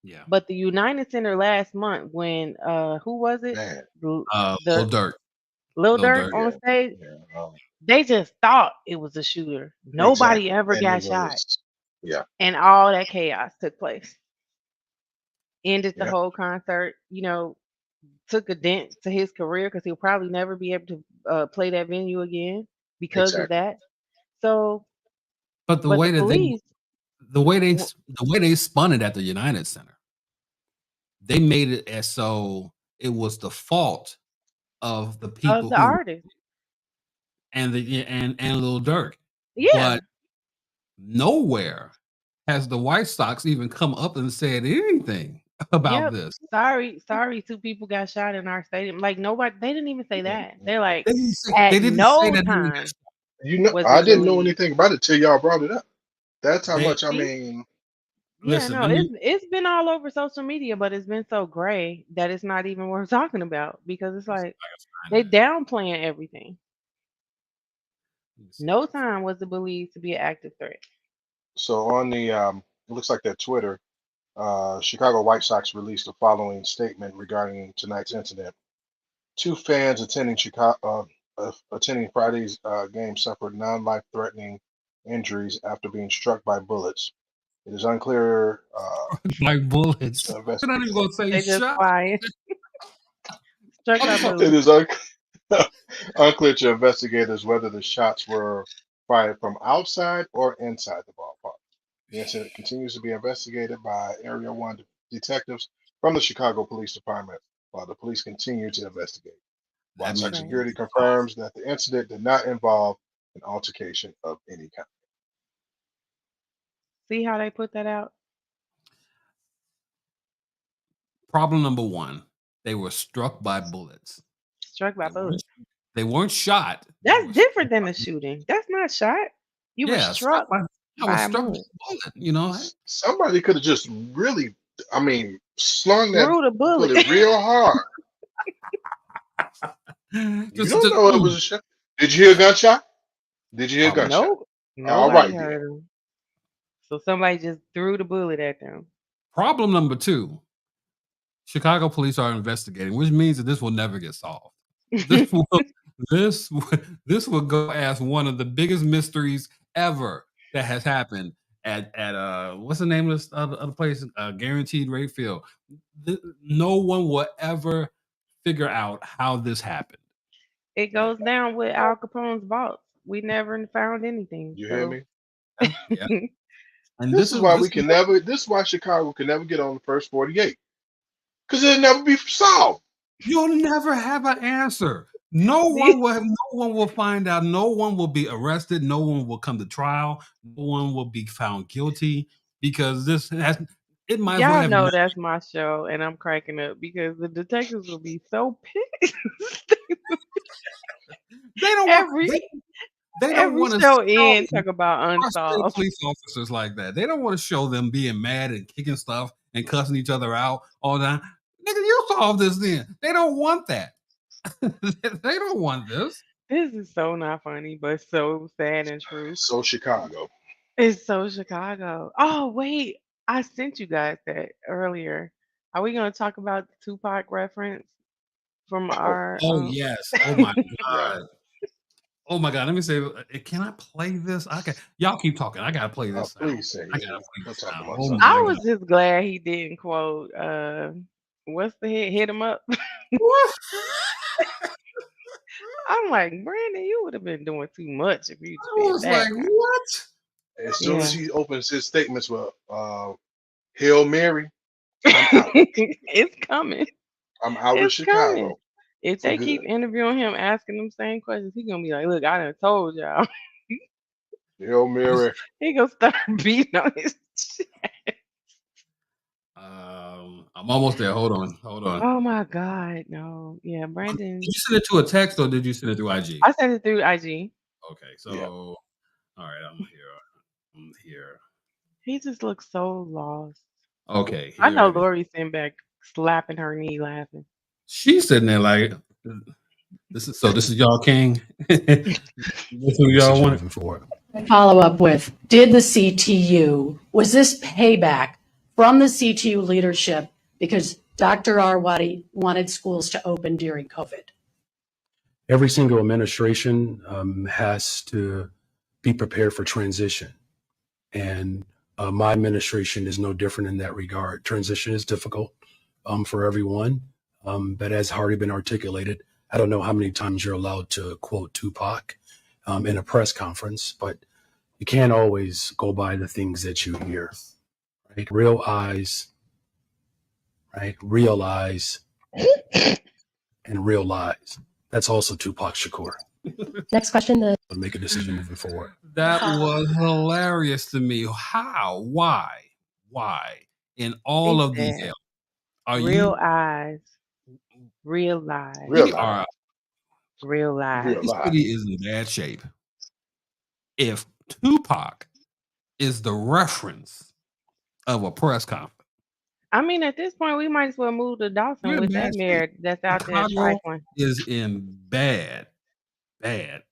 Yeah. But the United Center last month when who was it? Lil Durk. Lil Durk on stage. Yeah. They just thought it was a shooter. Nobody ever got shot. Yeah. And all that chaos took place. Ended the whole concert, took a dent to his career because he'll probably never be able to play that venue again because of that. So But the way they spun it at the United Center, they made it as so it was the fault of the people of the artists and Lil Durk. Yeah. But nowhere has the White Sox even come up and said anything about this. Sorry, 2 people got shot in our stadium. Like nobody, they didn't even say that. They're like, They at didn't say no that. time was I it didn't know believed. anything about it till y'all brought it up. That's how They much. I See? mean, Yeah, listen. no, Let me. it's been all over social media, but it's been so gray that it's not even worth talking about because it's like they downplaying everything. Let me see if No I can time was it believed to be an active threat. so on the it looks like that Twitter, Chicago White Sox released the following statement regarding tonight's incident. 2 fans attending Friday's game suffered non-life-threatening injuries after being struck by bullets. It is unclear. like bullets. To They're not even gonna say They just shot. flying, struck by It bullets. is unclear to investigators whether the shots were fired from outside or inside the ballpark. The incident continues to be investigated by Area 1 detectives from the Chicago Police Department while the police continue to investigate. That White means Sox Right. security confirms that the incident did not involve an altercation of any kind. See how they put that out? problem number one. They were struck by bullets. Struck by They weren't. bullets. They weren't shot. They That's were different struck than by, a shooting. That's not shot. You were yeah, struck struck by. I was by a struck by bullet. a bullet. You know, Somebody could have just really, I mean, slung that Through the bullet. bullet real hard. You don't just know it was a shot. Did you hear a gunshot? Did you hear a probably. gunshot? Nope. All Nobody right then. heard him. So somebody just threw the bullet at them. Problem number two. Chicago police are investigating, which means that this will never get solved. This will this this will go as one of the biggest mysteries ever that has happened at what's the name of this other place? Guaranteed Rate Field. No one will ever figure out how this happened. It goes down with Al Capone's vaults. We never found anything. You hear So me? Yeah, and This this is is why this we can never. This is why Chicago can never get on the first 48 because it'll never be solved. you'll never have an answer. No one will find out. No one will be arrested. No one will come to trial. No one will be found guilty because it might as well Y'all have know that's my show, and I'm cracking up because the detectives will be so pissed. they don't want every they don't every want to show show in talk about frustrated unsolved. police officers like that. They don't want to show them being mad and kicking stuff and cussing each other out all the time. Nigga, you solve this then. They don't want that. They don't want this. This is so not funny, but so sad and true. So Chicago. It's so Chicago. Oh wait, I sent you guys that earlier. Are we gonna talk about the Tupac reference from Oh our Oh yes. Oh my yeah. god. Oh my god. Let me say, can I play this? I can. Y'all keep talking. I gotta play this sound. Please say I it. gotta play We'll this talk sound. about Oh something my I god. was just glad he didn't quote what's the hit him up. What? I'm like, Brandon, you would have been doing too much if you I did was that like, now. what? As soon as Yeah. he opens his statements with Hail Mary, I'm out. It's coming. I'm out of It's coming. Chicago If for they keep good. interviewing him, asking them same questions, he gonna be like, "Look, I done told y'all." Hail Mary. He gonna start beating on his chest. I'm almost there. Hold on. Hold on. Oh my God, no. Yeah, Did Brandon. you send it to a text or did you send it through IG? I sent it through IG. Okay, so Yeah. all right, I'm here. I'm here. He just looks so lost. Okay, I here know it is. Lori sent back slapping her knee laughing. She's sitting there like, this is y'all king. This who y'all want moving forward. Follow up with, did the CTU, was this payback from the CTU leadership because Dr. Arwadi wanted schools to open during COVID? Every single administration has to be prepared for transition. And my administration is no different in that regard. Transition is difficult for everyone. But as already been articulated, I don't know how many times you're allowed to quote Tupac in a press conference, but you can't always go by the things that you hear, right? Real eyes, right? Realize and real lies. That's also Tupac Shakur. Next question. Make a decision moving forward. That was hilarious to me. How? Why? In all He's of sad. detail. Are Real you? eyes, real lies, Real We life. are. real lies. Real This life. city is in bad shape. If Tupac is the reference of a press conference, I mean, at this point, we might as well move to Dawson we're in with bad that shape. mayor that's out there Chicago trifling. is in bad, bad,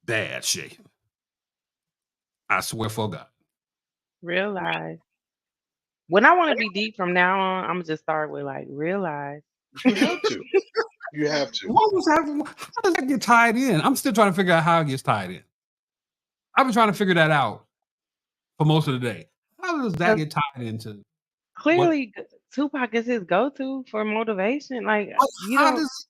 bad shape. I swear for God. Real lies. When I want to be deep from now on, I'm gonna just start with like real lies. You have to. You have to. What was that? How does that get tied in? I'm still trying to figure out how it gets tied in. I've been trying to figure that out for most of the day. How does that 'Cause get tied into what? clearly, Tupac is his go-to for motivation. Like What you how don't. does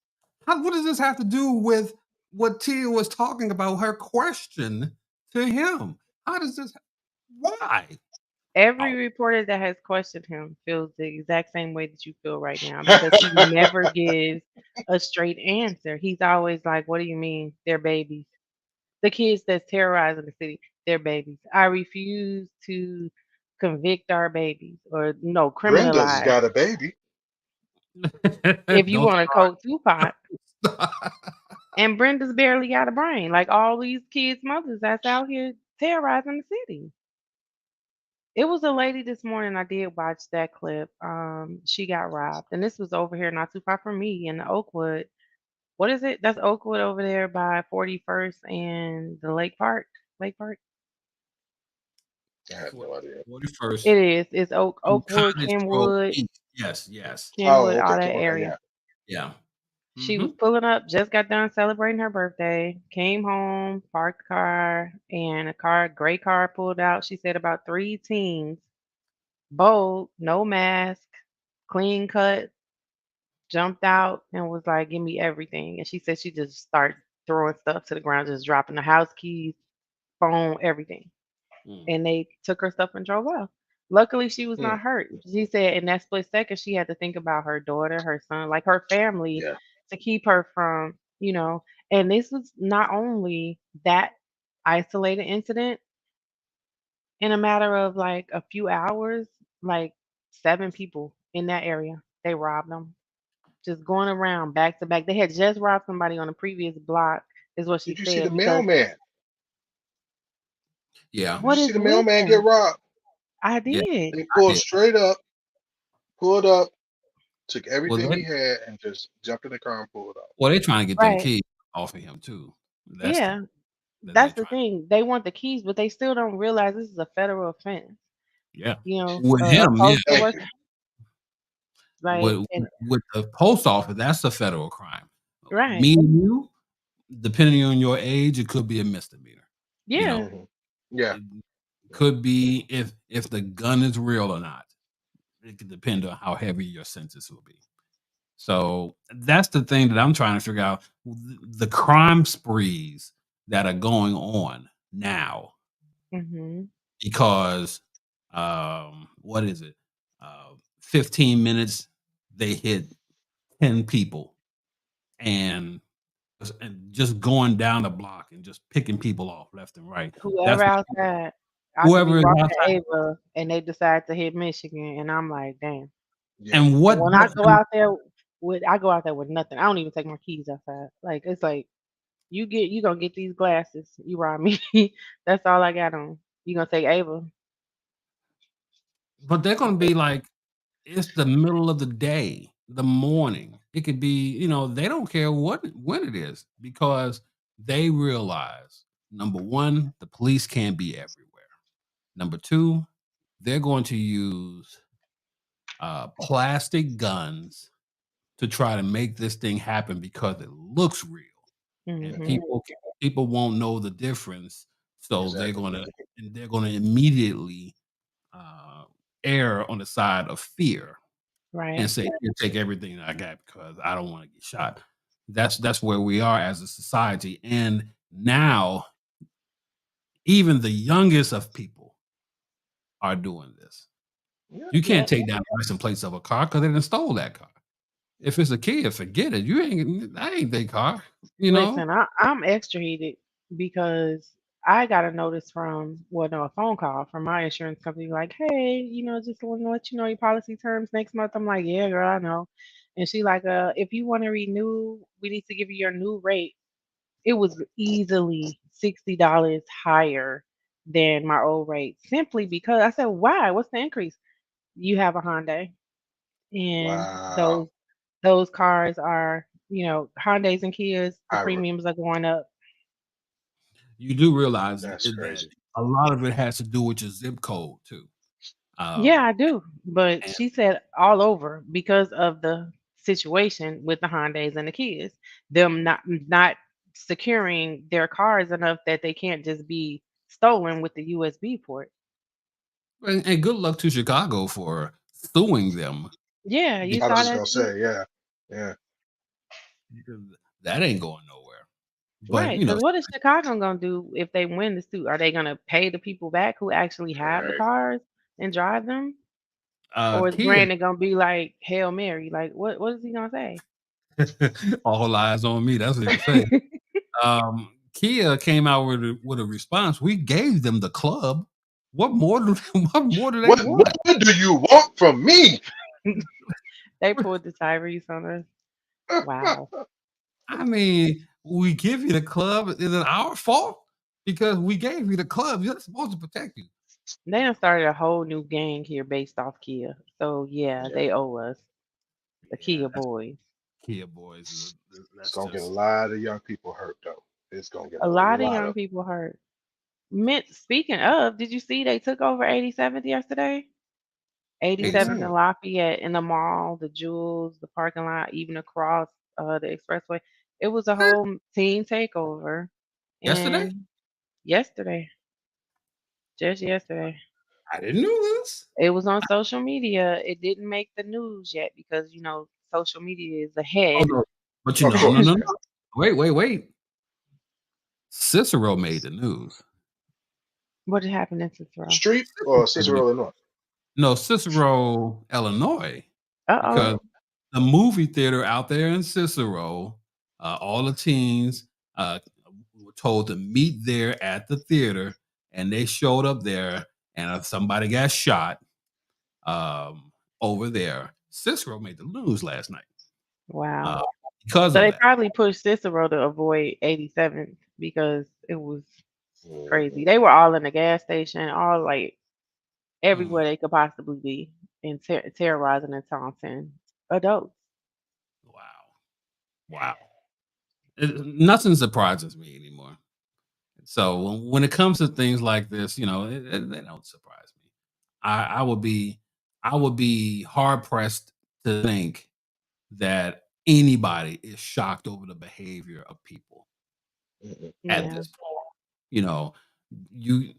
what does this have to do with what Tia was talking about? Her question to him. How does this? Why? Every Oh, reporter that has questioned him feels the exact same way that you feel right now because he never gives a straight answer. He's always like, "What do you mean? They're babies. The kids that's terrorizing the city, they're babies. I refuse to convict our babies or no Brenda's criminalize." got a baby. If you don't want to quote Tupac, start. and Brenda's barely got a brain, like all these kids' mothers that's out here terrorizing the city. It was a lady this morning. I did watch that clip. She got robbed, and this was over here, not too far from me in Oakwood. What is it? That's Oakwood over there by 41st and the Lake Park. Lake Park. I have no idea. 41st It is. It's and Oakwood, Cottage Grove Kenwood, East. Yes, yes. Kenwood, Oh, all okay. that Yeah. area. Yeah. She Hmm. was pulling up, just got done celebrating her birthday, came home, parked the car, and gray car pulled out. She said about three teens, bold, no mask, clean cut, jumped out and was like, "Give me everything." And she said she just started throwing stuff to the ground, just dropping the house keys, phone, everything. And they took her stuff and drove off. Luckily, she was Hmm. not hurt. She said in that split second, she had to think about her daughter, her son, like her family Yeah. to keep her from, and this was not only that isolated incident in a matter of like a few hours, like 7 people in that area, they robbed them. Just going around back to back. They had just robbed somebody on the previous block, is what she Did you see the said, because mailman? Yeah. Did you what see is the with mailman get them? robbed? I Yeah. did. They I pulled did. straight up, pulled up, took Well, everything they he had, and just jumped in the car and pulled off. well, they're trying to get them Right. keys off of him too. That's the Yeah. that they're That's the trying. thing. They want the keys, but they still don't realize this is a federal offense. Yeah. You know, With a him, yeah. postal Thank worker, you. like, With and with the post office, that's a federal crime. right. Me and you, depending on your age, it could be a misdemeanor. You know, Yeah. Hmm. Yeah. it could be if the gun is real or not. It could depend on how heavy your sentence will be. So that's the thing that I'm trying to figure out. The crime sprees that are going on now Hmm. because what is it? 15 minutes they hit 10 people and just going down the block and just picking people off left and right. Whoever That's outside, I could be whoever is walking outside. Ava and they decide to hit Michigan, and I'm like, damn. Yeah. And And what when I go out there with nothing. I don't even take my keys outside. Like it's like you gonna get these glasses. You rob me. That's all I got on. You gonna take Ava? but they're gonna be like, it's the middle of the day, the morning. It could be, they don't care when it is because they realize number one, the police can't be everywhere. Number two, they're going to use plastic guns to try to make this thing happen because it looks real, and Hmm. people won't know the difference. So Exactly. they're gonna immediately uh, err on the side of fear and Right. say, "Here, take everything I got because I don't want to get shot." That's where we are as a society, and now even the youngest of people are doing this. Yeah. You can't Yep. take down the license plates of a car because they done stole that car. If it's a kid, forget it. You ain't that ain't their car. You know. Listen, I'm extra heated because I got a notice from, well, no, a phone call from my insurance company, like, hey, just want to let you know your policy terms next month. I'm like, yeah, girl, I know. And she like, if you want to renew, we need to give you your new rate. It was easily $60 higher than my old rate, simply because I said, why? What's the increase? You have a Hyundai, and Wow. those cars are, Hyundais and Kias, the I, re- premiums are going up. You do realize that's that crazy. a lot of it has to do with your zip code too. Yeah, Um, I do. But and she said all over because of the situation with the Hyundais and the kids, them not securing their cars enough that they can't just be stolen with the USB port. and good luck to Chicago for suing them Yeah, you I was saw just because that gonna too. say, yeah, yeah. that ain't going nowhere. But Right, because what is Chicago gonna do if they win the suit? Are they gonna pay the people back who actually have the Right. cars and drive them? Or is Kia, Brandon gonna be like Hail Mary? Like what is he gonna say? all eyes on me. That's what he say. Kia came out with a response. We gave them the club. What more do what more do they What want? more do you want from me? They pulled the Tyrese on us. Wow. I mean, we give you the club. Is it our fault? Because we gave you the club. You're supposed to protect you. They done started a whole new gang here based off Kia. So yeah, Yeah, they owe us. The Yeah, Kia that's boys. Kia boys. it's That's gonna get a just lot of young people hurt though. It's gonna get A a lot of lot young of people hurt. Speaking of, did you see they took over 87th yesterday? 87th and mm, Lafayette in the mall, the jewels, the parking lot, even across the expressway. It was a whole team takeover. yesterday. And yesterday, just yesterday, I didn't know this. it was on social media. It didn't make the news yet because, social media is Oh ahead. no, but of no, course, no. yeah. Wait. Cicero made the news. What happened in Cicero? Street or Cicero, Illinois. No, Cicero, Illinois, Uh-oh. because Oh, the movie theater out there in Cicero, all the teens were told to meet there at the theater, and they showed up there, and somebody got shot over there. Cicero made the news last night Wow. uh, because So of they that. probably pushed Cicero to avoid 87th because it was crazy. mhm. They were all in the gas station, all like Mm, everywhere they could possibly be, and terrorizing and taunting adults. wow, wow. Nothing surprises me anymore. So when it comes to things like this, they don't surprise me. I would be hard pressed to think that anybody is shocked over the behavior of people Mhm. at Yeah. this point. You know, you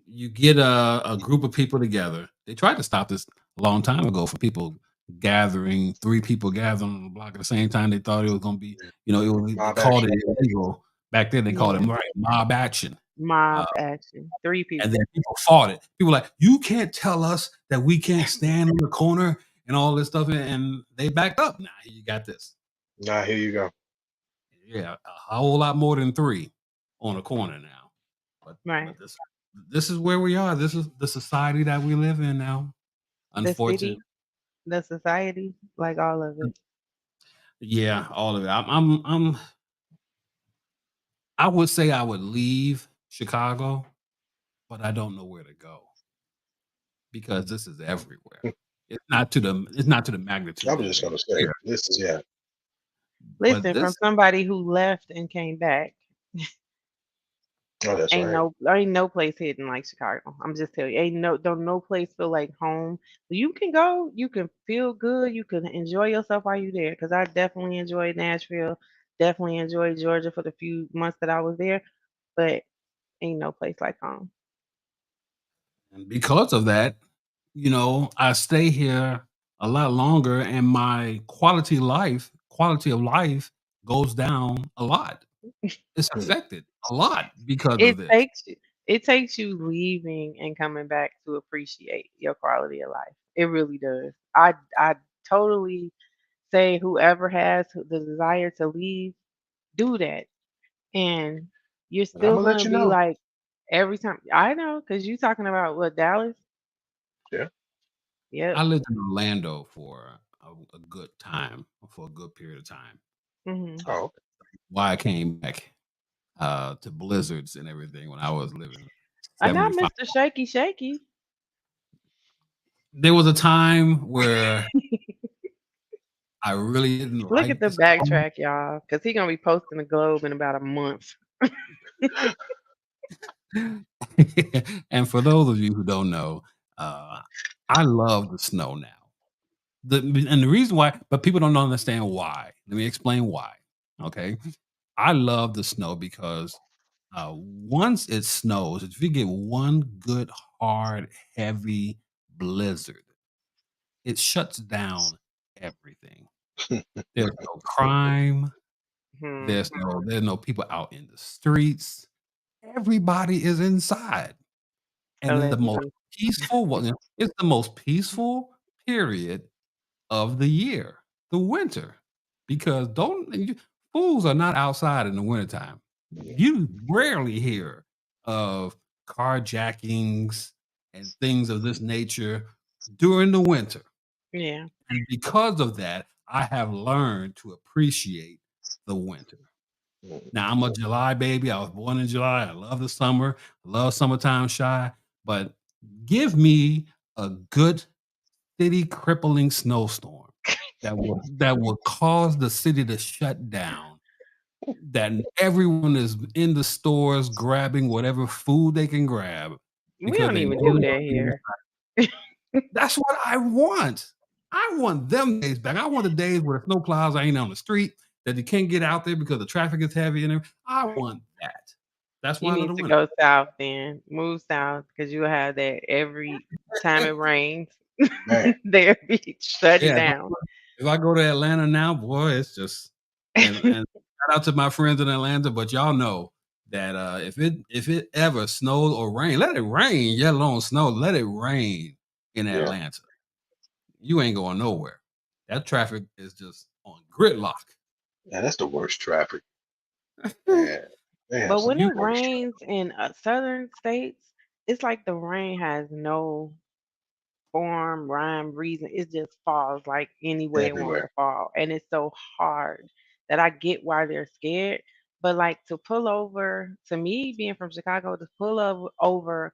you get a group of people together. They tried to stop this a long time ago for people gathering, three people gathering on the block at the same time. They thought it was going to be, they Mob called it action. illegal back then. They called it Yeah. right, mob action. Uh, Mob action. Three and then people. people fought it. People were like, you can't tell us that we can't stand on the corner and all this stuff. And they backed up. Now you got this. Now here you go. Yeah, a whole lot more than three on a corner now. But Right. this is where we are. This is the society that we live in now. The Unfortunately, city, the society, like all of it. yeah, all of it. I would say I would leave Chicago, but I don't know where to go because this is everywhere. It's not to the I magnitude was that just it gonna is say here, this is yeah. but Listen, from this somebody who left and came back. Oh, that's right. Ain't no place hidden like Chicago. I'm just telling you, ain't no place feel like home. You can go, you can feel good, you can enjoy yourself while you're there. Because I definitely enjoyed Nashville, definitely enjoyed Georgia for the few months that I was there, but ain't no place like home. and because of that, I stay here a lot longer, and my quality of life goes down a lot. It's Hmm. affected a lot because of It this. takes you, it takes you leaving and coming back to appreciate your quality of life. It really does. I totally say whoever has the desire to leave, do that, and you're And I'm still gonna let gonna you be know. like, Every time I know, because you talking about what Dallas? Yeah. Yep. I lived in Orlando for a good time, for a good period of time. Hmm. Uh, Oh, why I came back to blizzards and everything when I was living Not 75. Mr. Shaky Shaky. There was a time where I really didn't Look at like the the snow. backtrack, y'all, because he gonna be posting the Globe in about a month. And for those of you who don't know, uh, I love the snow now. And the reason why, but people don't understand why. Let me explain why. Okay. I love the snow because once it snows, if you get one good, hard, heavy blizzard, it shuts down everything. There's no crime. Hmm. There's no people out in the streets. Everybody is inside. And then the most Allegedly. peaceful one, it's the most peaceful period of the year, the winter. Because fools are not outside in the wintertime. Yeah. You rarely hear of carjackings and things of this nature during the winter. Yeah. And because of that, I have learned to appreciate the winter. Now I'm a July baby. I was born in July. I love the summer. I love summertime shy. But give me a good city crippling snowstorm that will cause the city to shut down. That everyone is in the stores grabbing whatever food they can grab We because don't they even know do they'll that be here. that's what I want. I want them days back. I want the days where snow plows ain't on the street, that you can't get out there because the traffic is heavy and everything. I want that. That's You why I love need the to winter. go south then. Move south because you'll have that every time it rains. man. They'll be shutting Yeah, down. if I go to Atlanta now, boy, it's just and shout out to my friends in Atlanta, but y'all know that if it ever snows or rain, let it rain, let alone snow, let it rain in Yeah. Atlanta. You ain't going nowhere. That traffic is just on gridlock. Yeah, that's the worst traffic. Man, they have But some when of the it worst traffic rains in southern states, it's like the rain has no form, rhyme, reason. It just falls like anywhere it wants everywhere. to fall. And it's so hard that I get why they're scared. But like to pull over, to me, being from Chicago, to pull over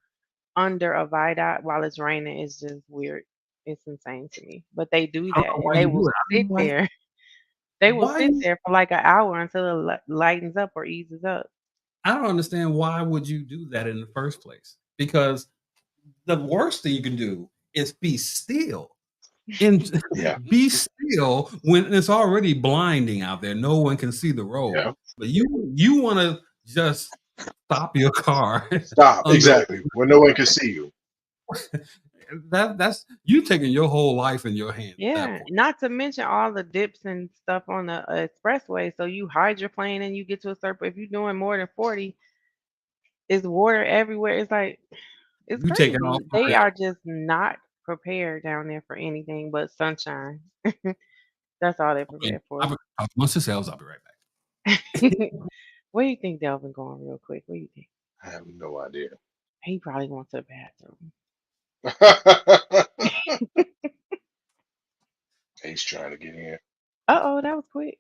under a viaduct while it's raining is just weird. It's insane to me. But they do I don't that know and why they you will do it. I don't sit know why. there. They will Why sit there for like an hour until it lightens up or eases up. I don't understand why would you do that in the first place? Because the worst thing you can do is be still. And Yeah. be still when it's already blinding out there. No one can see the road. Yeah. But you want to just stop your car Stop. under Exactly. When no one can see you. that's you taking your whole life in your hands at that Yeah, point. not to mention all the dips and stuff on the expressway. So you hydroplane and you get to a certain. If you're doing more than 40, it's water everywhere. It's like it's You taking off crazy. for They real. are just not prepared down there for anything but sunshine. That's all they're Okay, prepared for. once it sells, I'll be right back. Where do you think Delvin going real quick? What do you think? I have no idea. He probably going to the bathroom. He's trying to get in. Uh-oh, that was quick.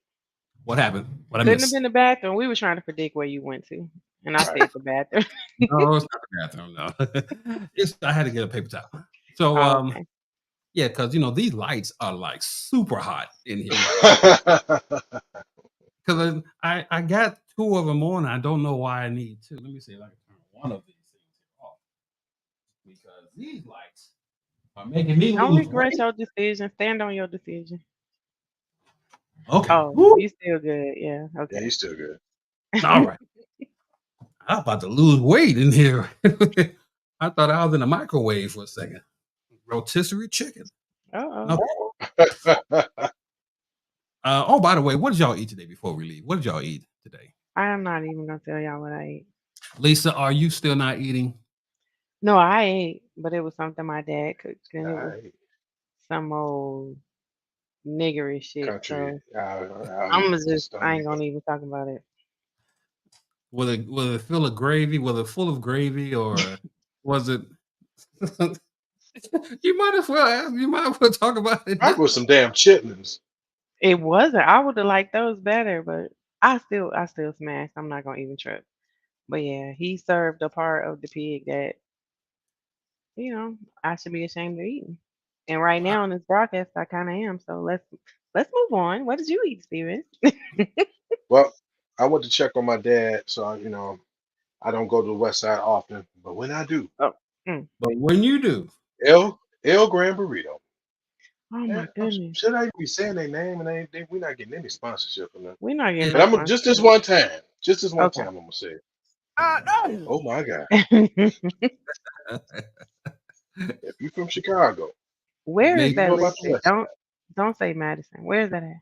What happened? What I Couldn't have missed? been the bathroom. We were trying to predict where you went to. And I All right. said the bathroom. No, it's not the bathroom. No, I had to get a paper towel. So Oh, okay. yeah, because these lights are like super hot in here right now. Because I got two of them on. I don't know why I need two. Let me see if I can turn one of these things off because these lights are making me Don't lose regret weight. your decision. Stand on your decision. Okay, Oh, woo. you still good. Yeah. Yeah, Okay. he's still good. All right. I'm about to lose weight in here. I thought I was in a microwave for a second. Rotisserie chicken. Uh-oh. Okay. Oh, by the way, what did y'all eat today before we leave? What did y'all eat today? I am not even gonna tell y'all what I ate. Lisa, are you still not eating? No, I ate, but it was something my dad cooked, and it was Alright. some old niggerish shit. Country. So I'll I'm eat gonna just I ain't stomach. gonna even talk about it. Was it full of gravy? Was it full of gravy, or was it? You might as well ask. You might as well talk about it. That was some damn chitlins. It wasn't. I would have liked those better, but I still smashed. I'm not gonna even trip. But yeah, he served a part of the pig that I should be ashamed of eating. And right Wow. now in this broadcast, I kind of am. So let's move on. What did you eat, Steven? Well, I went to check on my dad, so I don't go to the West Side often, but when I do, Oh, mm. But when you do, El Gran Burrito. Oh Yeah, my goodness. should I be saying their name and we're not getting any sponsorship from them. We're not getting yeah. But no I'm just this sponsorship. one time, Okay. I'm gonna say, it. No. Oh my God, if you're from Chicago, Where is Make you that know about the listed? West Side. Don't say Madison. Where is that at?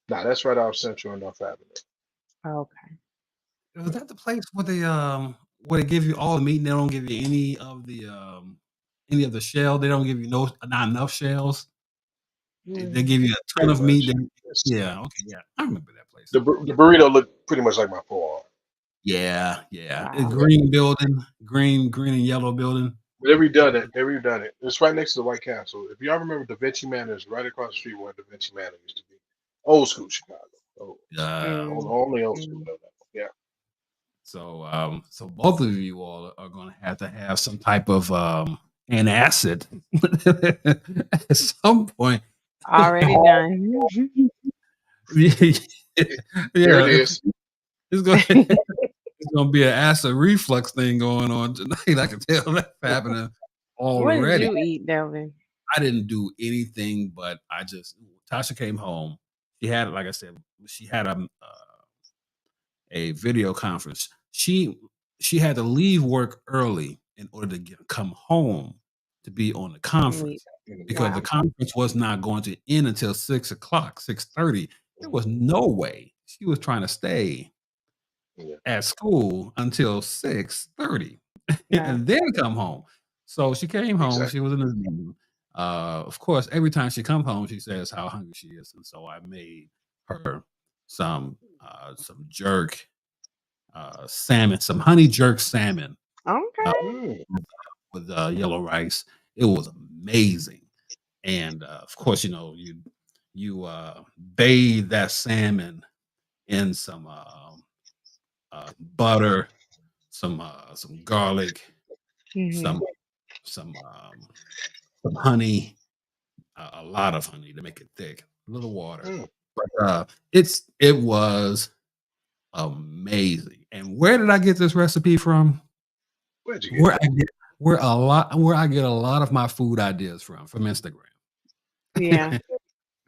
Nah, that's right off Central and North Avenue. Okay. Was that the place where they give you all the meat and they don't give you any of the shell? They don't give you not enough shells. They Mm. give you a ton Pretty of meat. much. Yeah, okay, yeah. I remember that place. The burrito looked pretty much like my forearm. Yeah. A Wow. green building, green and yellow building. But they redone it. It's right next to the White Castle. If y'all remember, Da Vinci Manor is right across the street where Da Vinci Manor used to be. Old school Chicago. Oh, Uh, only old school. Mm. Yeah. so both of you all are going to have some type of antacid at some point. Already done. Yeah, There it is. it's gonna be an acid reflux thing going on tonight. I can tell that's happening What did already. you eat, Delvin? I didn't do anything, but Tasha came home. She had, like I said, she had a video conference. She had to leave work early in order to come home to be on the conference because Wow. the conference was not going to end until 6:00, 6:30. There was no way she was trying to stay Yeah. at school until 6:30 Yeah. and then come home. So she came home. Exactly. She was in the room. Of course, every time she comes home, she says how hungry she is, and so I made her some jerk salmon, some honey jerk salmon Okay. Mm. with yellow rice. It was amazing, and of course, you bathe that salmon in some butter, some garlic, Mhm. some honey, a lot of honey to make it thick, a little water. Mm. But it was amazing. And where did I get this recipe from? Where'd you get it? Where I get a lot of my food ideas from Instagram. Yeah.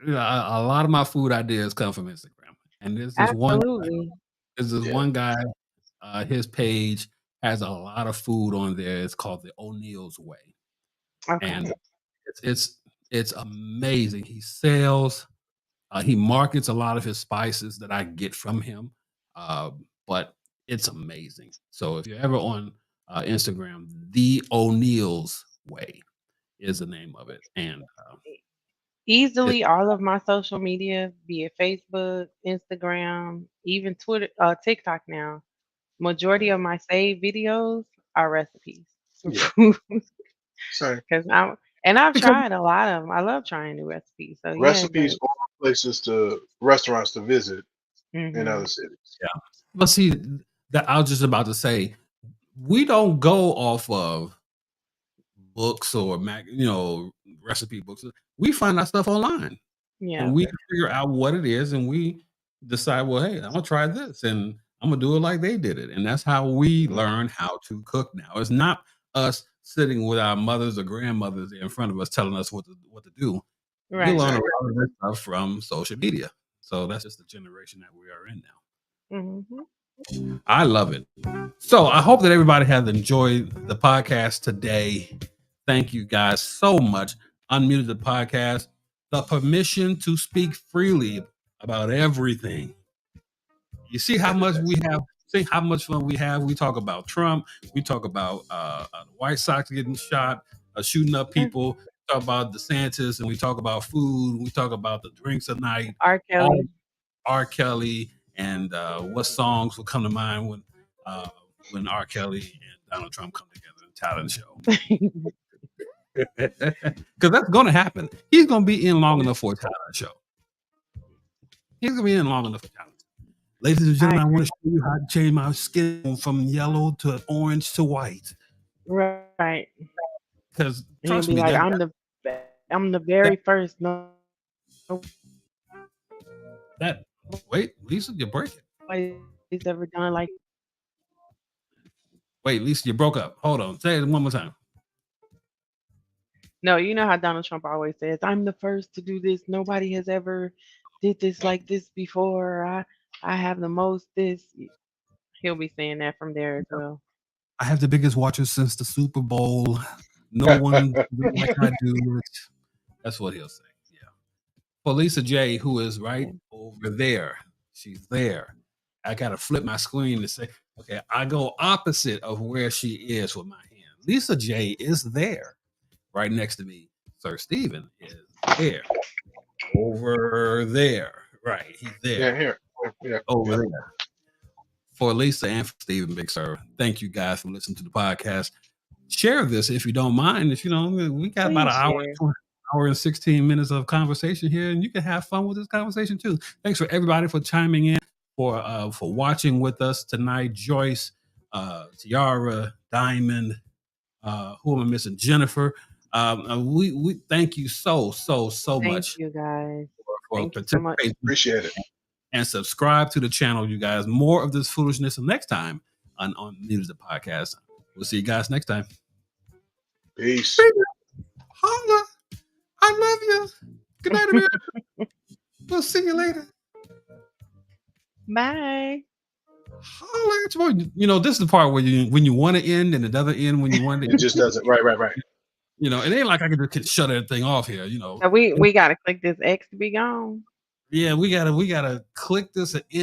A lot of my food ideas come from Instagram. And there's this one Absolutely. Yeah. guy, his page has a lot of food on there. It's called the O'Neill's Way. Okay. And it's amazing. He markets a lot of his spices that I get from him. But it's amazing. So if you're ever on Instagram, the O'Neill's Way is the name of it. And Easily all of my social media, be it Facebook, Instagram, even Twitter, TikTok now, majority of my saved videos are recipes. Yeah. Same. I've because tried a lot of them. I love trying new recipes. So yeah, Recipes or restaurants to visit in Mhm. other cities. yeah. But see, that I was just about to say, we don't go off of books or recipe books. We find our stuff online. Yeah. And we figure out what it is, and we decide, well, hey, I'm gonna try this, and I'm gonna do it like they did it, and that's how we learn how to cook now. It's not us sitting with our mothers or grandmothers in front of us telling us what to do. We Right. learn a Exactly. lot of this stuff from social media. So that's just the generation that we are in now. Mhm. I love it. So I hope that everybody has enjoyed the podcast today. Thank you guys so much. Unmuted the podcast, the permission to speak freely about everything. You see how much we have. See how much fun we have. We talk about Trump. We talk about the White Sox getting shot, shooting up people. We talk about DeSantis, and we talk about food. We talk about the drinks at night. R. All Kelly. R. Kelly, and what songs will come to mind when when R. Kelly and Donald Trump come together in a talent show. Because that's going to happen. He's going to be in long enough for a talent show. He's going to be in long enough for talent. Ladies and gentlemen, I want to show you how to change my skin from yellow to orange to white. Right. Because He'll trust be me, like, I'm the very first. No, wait, Lisa, you're breaking. nobody's ever done like. Wait, Lisa, you broke up. Hold on. Say it one more time. No, you know how Donald Trump always says, "I'm the first to do this. Nobody has ever did this like this before. I have the most this." He'll be saying that from there as well. I have the biggest watcher since the Super Bowl. No one does it like I do it. That's what he'll say. Yeah. For Lisa J, who is right over there, she's there. I gotta flip my screen to say, okay, I go opposite of where she is with my hand. Lisa J is there, right next to me. Sir Steven is there, over there. Right, he's there. Yeah, here. Yeah, over there. For Lisa and for Steven, Big Sir, thank you guys for listening to the podcast. Share this if you don't mind. If you know, we got about an hour and 16 minutes of conversation here, and you can have fun with this conversation too. Thanks for everybody for chiming in, for watching with us tonight. Joyce, Tiara, Diamond, who am I missing? Jennifer. We thank you so much. Thank you guys for thank you so much. Appreciate it. And subscribe to the channel, you guys. More of this foolishness next time on News the Podcast. We'll see you guys next time. Peace. Holla. I love you. Good night, America. We'll see you later. Bye. Holla at you. You know, this is the part where when you want to end and it doesn't end when you want to. It just doesn't. Right. You know, it ain't like I can just shut everything off here. You know, So we gotta click this X to be gone. Yeah, we gotta click this and